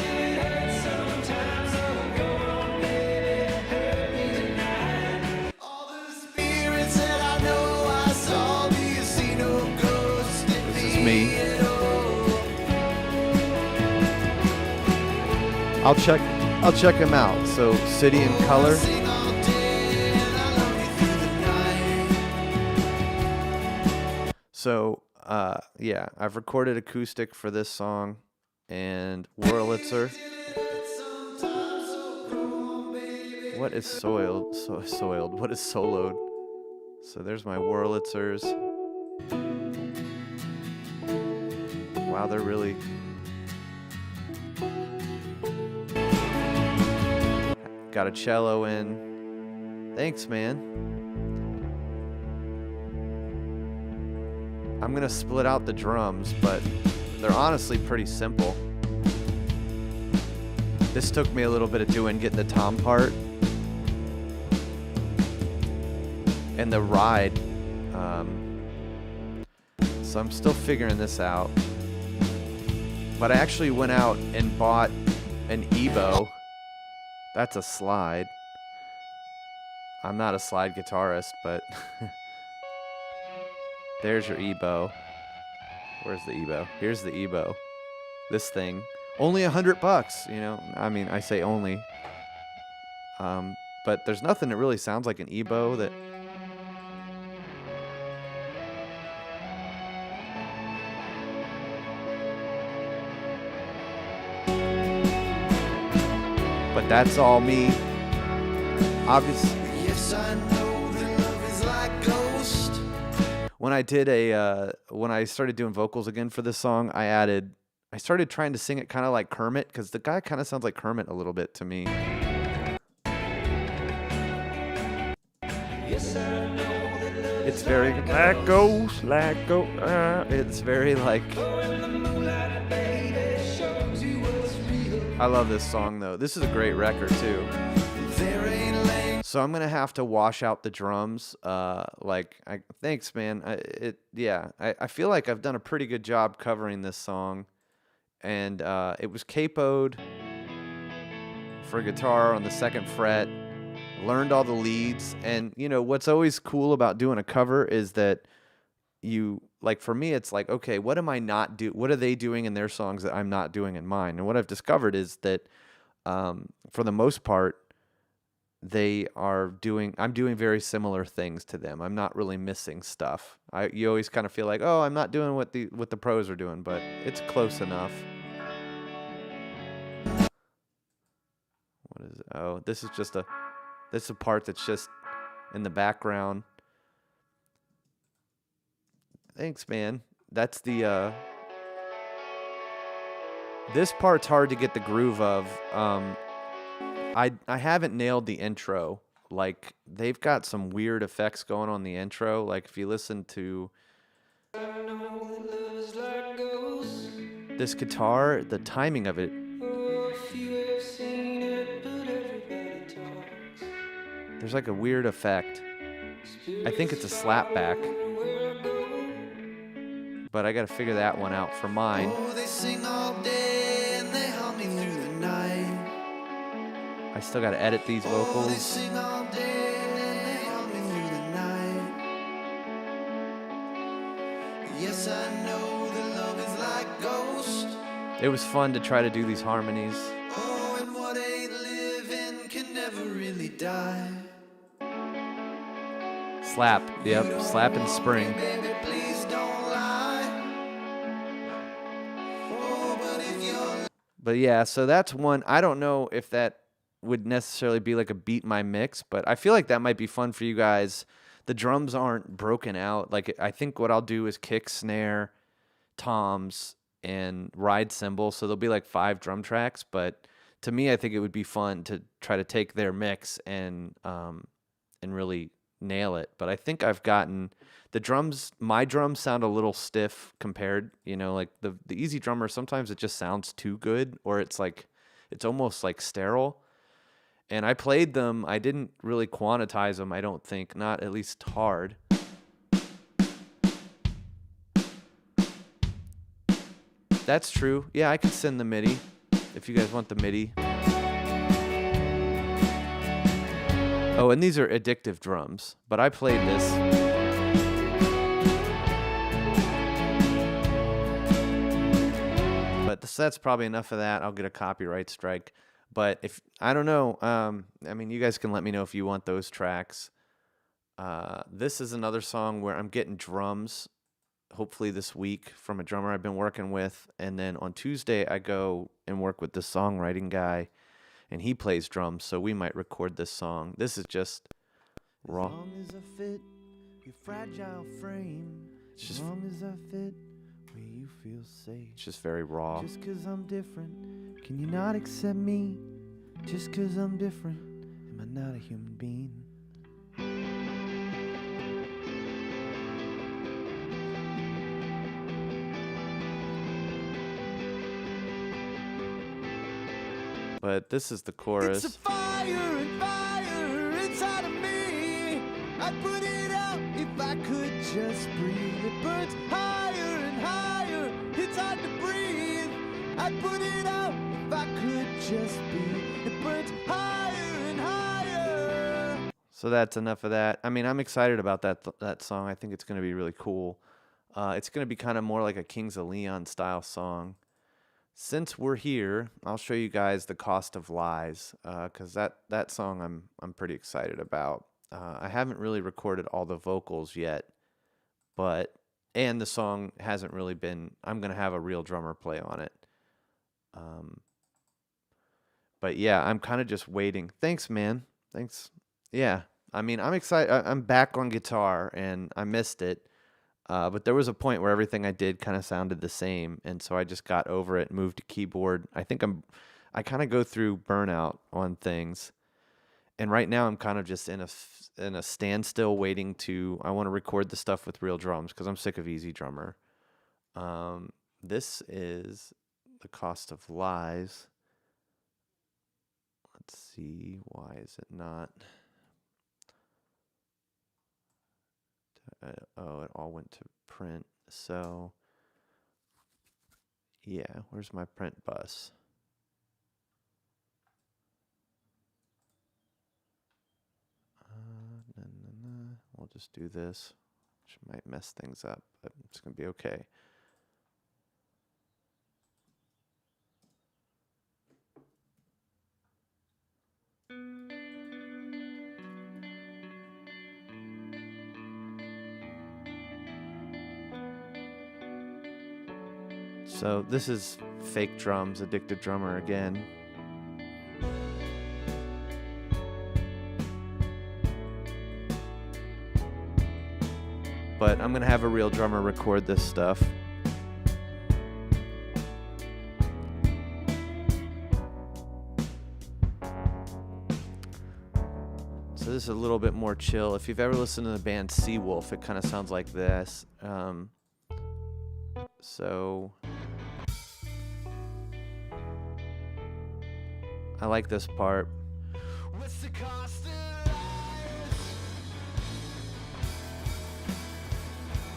This is me. I'll check him out. So, City in Color. So, yeah, I've recorded acoustic for this song and Wurlitzer. What is soiled? Soiled. What is soloed? So there's my Wurlitzers. Wow, they're really. Got a cello in. Thanks, man. I'm gonna split out the drums, but they're honestly pretty simple. This took me a little bit of getting the tom part. And the ride. So I'm still figuring this out. But I actually went out and bought an EBow. That's a slide. I'm not a slide guitarist, but there's your EBow. Where's the EBow? Here's the EBow. This thing. Only $100, you know. I mean, I say only. But there's nothing that really sounds like an EBow that. But that's all me. Obviously. Yes, I know that love is like ghost. When I started doing vocals again for this song, I started trying to sing it kind of like Kermit, because the guy kind of sounds like Kermit a little bit to me. Yes, I know that love it's very like ghost, like ghost. It's very like. I love this song though. This is a great record too. So I'm gonna have to wash out the drums. Thanks, man. I feel like I've done a pretty good job covering this song, and it was capoed for guitar on the 2nd fret. Learned all the leads, and you know what's always cool about doing a cover is that you like. For me, it's like, okay, what am I not do? What are they doing in their songs that I'm not doing in mine? And what I've discovered is that, for the most part, I'm doing very similar things to them. I'm not really missing stuff. You always kind of feel like, oh, I'm not doing what the pros are doing, but it's close enough. What is it? Oh, this is a part that's just in the background. Thanks, man. That's the this part's hard to get the groove of. I haven't nailed the intro. Like, they've got some weird effects going on the intro. Like, if you listen to this guitar, the timing of it. There's like a weird effect. I think it's a slapback, but I got to figure that one out for mine. Oh, they sing all day and they hum me through the night. I still got to edit these Oh, they vocals. sing all day and they hum me through the night. Yes, I know that love is like ghost. It was fun to try to do these harmonies. Oh, and what ain't living can never really die. Slap, yep, slap in spring. Baby, please don't lie. Oh, but if you're But yeah, so that's one. I don't know if that would necessarily be like a beat my mix, but I feel like that might be fun for you guys. The drums aren't broken out. Like I think what I'll do is kick, snare, toms, and ride cymbal. So there'll be like 5 drum tracks. But to me, I think it would be fun to try to take their mix and really nail it. But I think I've gotten the drums. My drums sound a little stiff compared. Like the Easy Drummer. Sometimes it just sounds too good, or it's almost like sterile. And I played them. I didn't really quantize them, I don't think. Not at least hard. That's true. Yeah, I can send the MIDI if you guys want the MIDI. Oh, and these are addictive drums. But I played this. But that's probably enough of that. I'll get a copyright strike. But I don't know, I mean, you guys can let me know if you want those tracks. This is another song where I'm getting drums, hopefully this week, from a drummer I've been working with. And then on Tuesday, I go and work with this songwriting guy, and he plays drums, so we might record this song. This is just raw. As long as I fit your fragile frame, It's just- as long as I fit where you feel safe. It's just very raw. Just 'cause I'm different, can you not accept me? Just 'cause I'm different, am I not a human being? But this is the chorus. It's a fire and fire inside of me. I'd put it out if I could just breathe. It burns higher and higher. It's hard to breathe. I'd put it out if I could just be. It burns higher and higher. So that's enough of that. I mean, I'm excited about that song. I think it's going to be really cool. It's going to be kind of more like a Kings of Leon style song. Since we're here, I'll show you guys The Cost of Lies, because that song I'm pretty excited about. I haven't really recorded all the vocals yet, and the song hasn't really been. I'm gonna have a real drummer play on it. But yeah, I'm kind of just waiting. Thanks, man. Thanks. Yeah, I mean, I'm excited. I'm back on guitar, and I missed it. But there was a point where everything I did kind of sounded the same, and so I just got over it, moved to keyboard. I kind of go through burnout on things, and right now I'm kind of just in a standstill, waiting to. I want to record the stuff with real drums because I'm sick of Easy Drummer. This is The Cost of Lies. Let's see, why is it not? Oh, it all went to print. So, yeah, where's my print bus? We'll just do this, which might mess things up, but it's going to be okay. So this is Fake Drums, Addicted Drummer again. But I'm going to have a real drummer record this stuff. So this is a little bit more chill. If you've ever listened to the band Seawolf, it kind of sounds like this. So I like this part. What's the cost of life?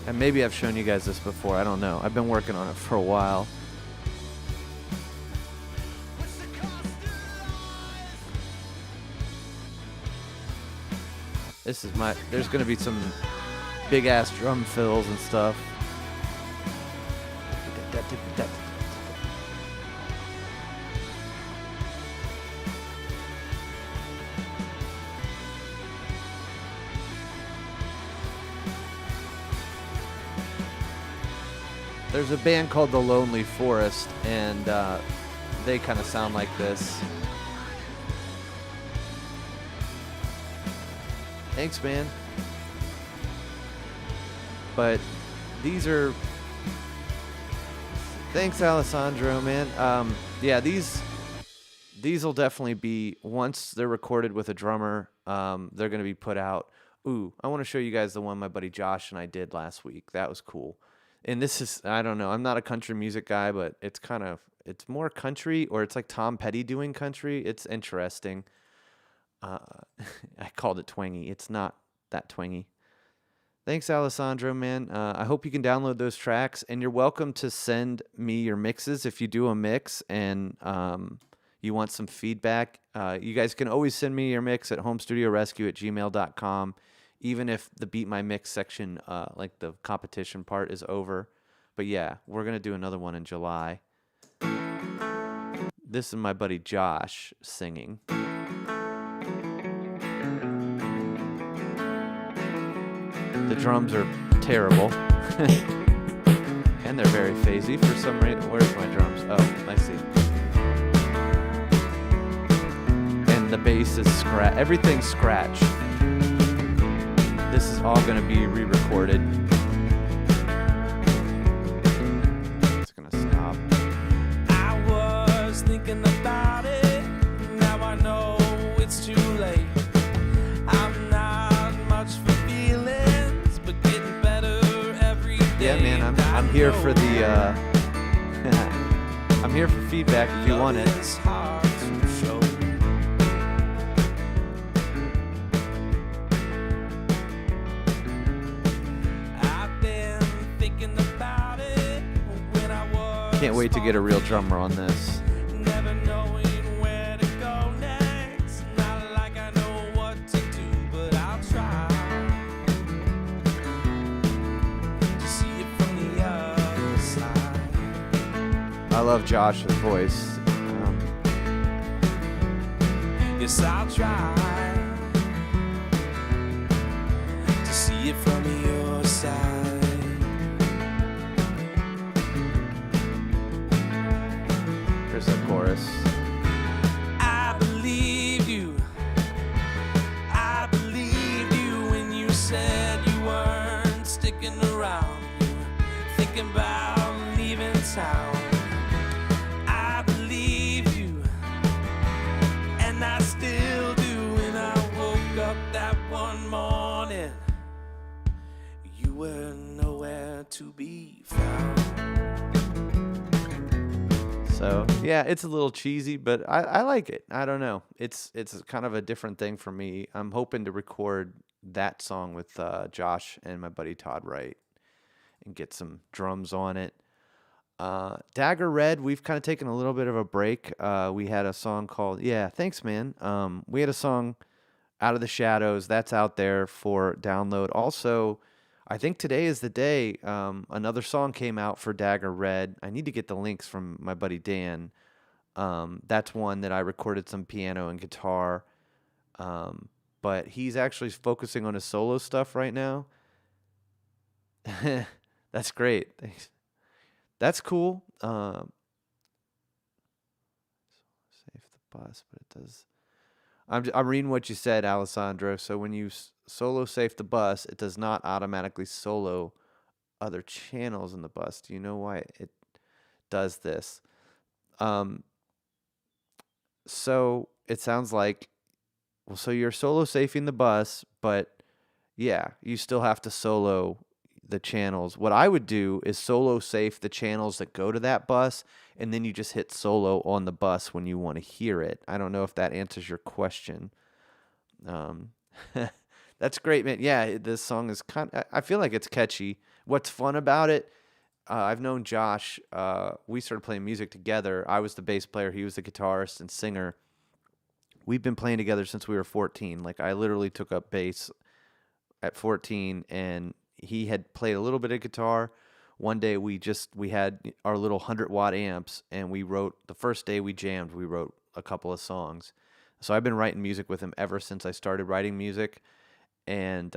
And maybe I've shown you guys this before. I don't know. I've been working on it for a while. This is my... There's going to be some big-ass drum fills and stuff. There's a band called The Lonely Forest, and they kind of sound like this. Thanks, man. But these are... Thanks, Alessandro, man. Yeah, these will definitely be, once they're recorded with a drummer, they're going to be put out. Ooh, I want to show you guys the one my buddy Josh and I did last week. That was cool. And this is, I don't know, I'm not a country music guy, but it's kind of, it's more country, or it's like Tom Petty doing country. It's interesting. I called it twangy. It's not that twangy. Thanks, Alessandro, man. I hope you can download those tracks, and you're welcome to send me your mixes if you do a mix and you want some feedback. You guys can always send me your mix at homestudiorescue@gmail.com, even if the Beat My Mix section, like the competition part, is over. But yeah, we're going to do another one in July. This is my buddy Josh singing. The drums are terrible. And they're very phasey for some reason. Where's my drums? Oh, I see. And the bass is scratch. Everything's scratched. This is all going to be re-recorded. It's going to stop. I was thinking about it. Now I know it's too late. I'm not much for feelings, but getting better every day. Yeah, man, I'm here for the I'm here for feedback if you want it. It's hard to show. I've been thinking about it when I was Can't wait to get a real drummer on this. never knowing where to go next. Not like I know what to do, but I'll try to see it from the other side. I love Josh's voice. Yes, I'll try to see it from your side. Here's the chorus. I believe you. I believed you when you said you weren't sticking around. You were thinking about leaving town. I believe you, and I still do. And I woke up that one morning, you were nowhere to be found. So yeah, it's a little cheesy, but I like it. I don't know. It's kind of a different thing for me. I'm hoping to record that song with Josh and my buddy Todd Wright and get some drums on it. Dagger Red, we've kind of taken a little bit of a break. We had a song called, yeah, thanks, man. We had a song, Out of the Shadows, that's out there for download. Also, I think today is the day. Another song came out for Dagger Red. I need to get the links from my buddy Dan. That's one that I recorded some piano and guitar. But he's actually focusing on his solo stuff right now. That's great. Thanks. That's cool. Save the bus, but it does. I'm reading what you said, Alessandro. So when you solo safe the bus, it does not automatically solo other channels in the bus. Do you know why it does this? So it sounds like, well, so you're solo safing the bus, but yeah, you still have to solo the channels. What I would do is solo safe the channels that go to that bus, and then you just hit solo on the bus when you want to hear it. I don't know if that answers your question. That's great, man. Yeah, this song is I feel like it's catchy. What's fun about it, I've known Josh. We started playing music together. I was the bass player, he was the guitarist and singer. We've been playing together since we were 14. Like, I literally took up bass at 14, and he had played a little bit of guitar. One day we had our little 100-watt amps, and we wrote the first day we jammed, we wrote a couple of songs. So I've been writing music with him ever since I started writing music. And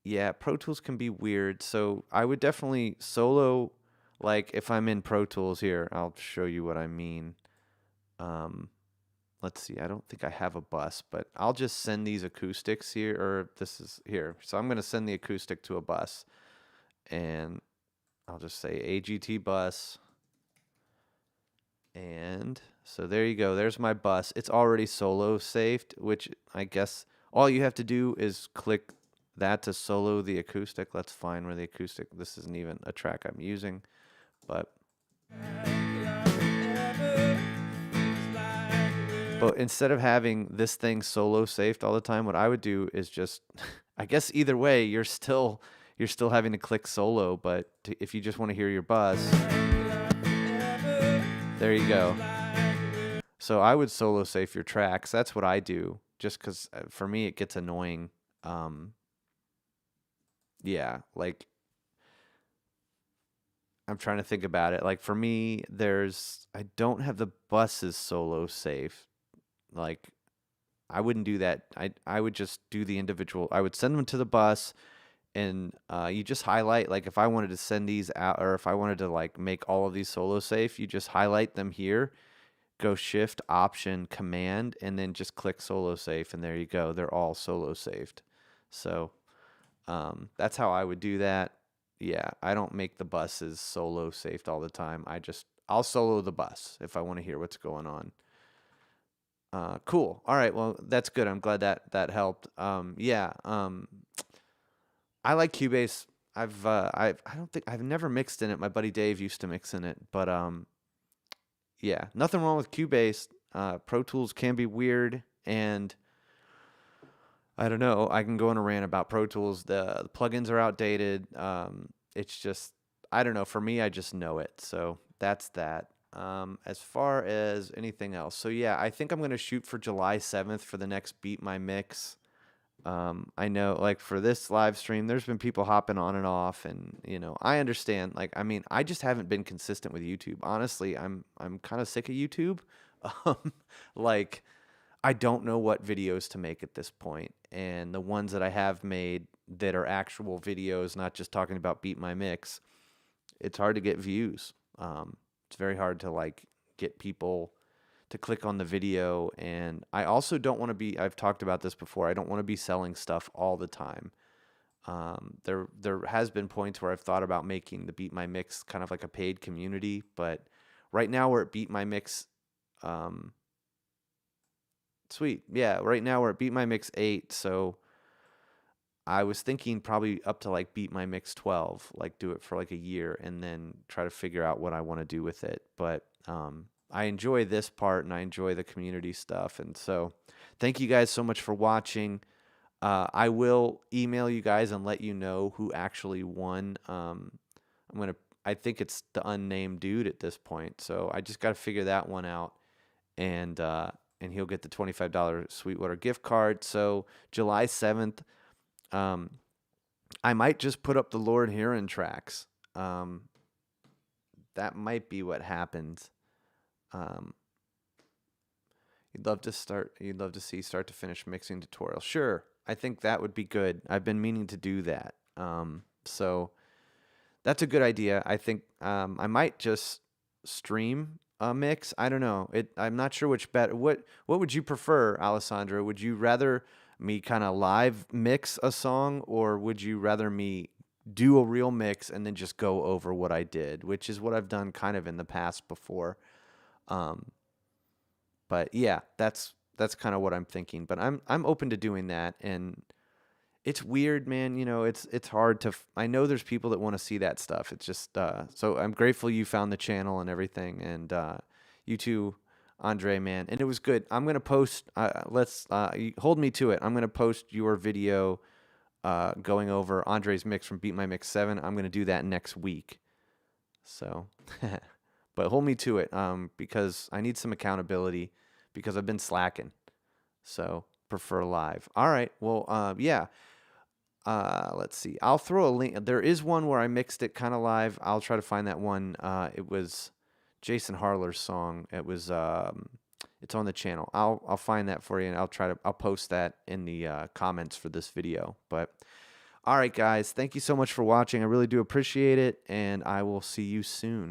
yeah, Pro Tools can be weird. So I would definitely solo, like if I'm in Pro Tools here, I'll show you what I mean. Um, let's see. I don't think I have a bus, but I'll just send these acoustics here, or this is here. So I'm going to send the acoustic to a bus, and I'll just say AGT bus. And so there you go. There's my bus. It's already solo saved, which I guess all you have to do is click that to solo the acoustic. Let's find where the acoustic, this isn't even a track I'm using, but instead of having this thing solo saved all the time, what I would do is just, I guess either way, you're still having to click solo, but if you just want to hear your bus, there you go. So I would solo save your tracks. That's what I do, just because for me it gets annoying. Yeah, like I'm trying to think about it. Like for me, I don't have the buses solo safe. Like I wouldn't do that. I would just do the individual. I would send them to the bus, and you just highlight. Like if I wanted to send these out, or if I wanted to like make all of these solo safe, you just highlight them here. Go Shift, Option, Command, and then just click solo safe, and there you go. They're all solo saved. So that's how I would do that. Yeah, I don't make the buses solo saved all the time. I'll solo the bus if I want to hear what's going on. Cool. All right. Well, that's good. I'm glad that helped. Yeah. I like Cubase. I don't think I've never mixed in it. My buddy Dave used to mix in it, but yeah, nothing wrong with Cubase. Pro Tools can be weird, and I don't know. I can go on a rant about Pro Tools. The plugins are outdated. It's just, I don't know. For me, I just know it. So that's that. As far as anything else, so yeah, I think I'm gonna shoot for July 7th for the next Beat My Mix. I know, like for this live stream, there's been people hopping on and off, and I understand. Like, I mean, I just haven't been consistent with YouTube. Honestly, I'm kind of sick of YouTube. Like, I don't know what videos to make at this point, and the ones that I have made that are actual videos, not just talking about Beat My Mix, it's hard to get views. It's very hard to like get people to click on the video, and I also don't want to be, I've talked about this before, I don't want to be selling stuff all the time. There has been points where I've thought about making the Beat My Mix kind of like a paid community, but right now we're at Beat My Mix. Sweet. Yeah, right now we're at Beat My Mix 8, so I was thinking probably up to like Beat My Mix 12, like do it for like a year and then try to figure out what I want to do with it. But I enjoy this part, and I enjoy the community stuff. And so thank you guys so much for watching. I will email you guys and let you know who actually won. I think it's the unnamed dude at this point. So I just got to figure that one out. And he'll get the $25 Sweetwater gift card. So July 7th, I might just put up the Lord Huron tracks. That might be what happens. You'd love to see start to finish mixing tutorial. Sure, I think that would be good. I've been meaning to do that. So that's a good idea. I think I might just stream a mix. I don't know. I'm not sure which better. What would you prefer, Alessandro? Would you rather me kind of live mix a song, or would you rather me do a real mix and then just go over what I did, which is what I've done kind of in the past before. But yeah, that's kind of what I'm thinking, but I'm open to doing that. And it's weird, man. It's hard to, I know there's people that want to see that stuff. It's just, so I'm grateful you found the channel and everything. And, you too, Andre, man. And it was good. I'm going to post, hold me to it. I'm going to post your video, going over Andre's mix from Beat My Mix 7. I'm going to do that next week. So, but hold me to it because I need some accountability because I've been slacking. So, prefer live. All right. Well, yeah. Let's see. I'll throw a link. There is one where I mixed it kind of live. I'll try to find that one. It was Jason Harler's song. It was it's on the channel. I'll find that for you and I'll post that in the comments for this video. But all right, guys, thank you so much for watching. I really do appreciate it, and I will see you soon.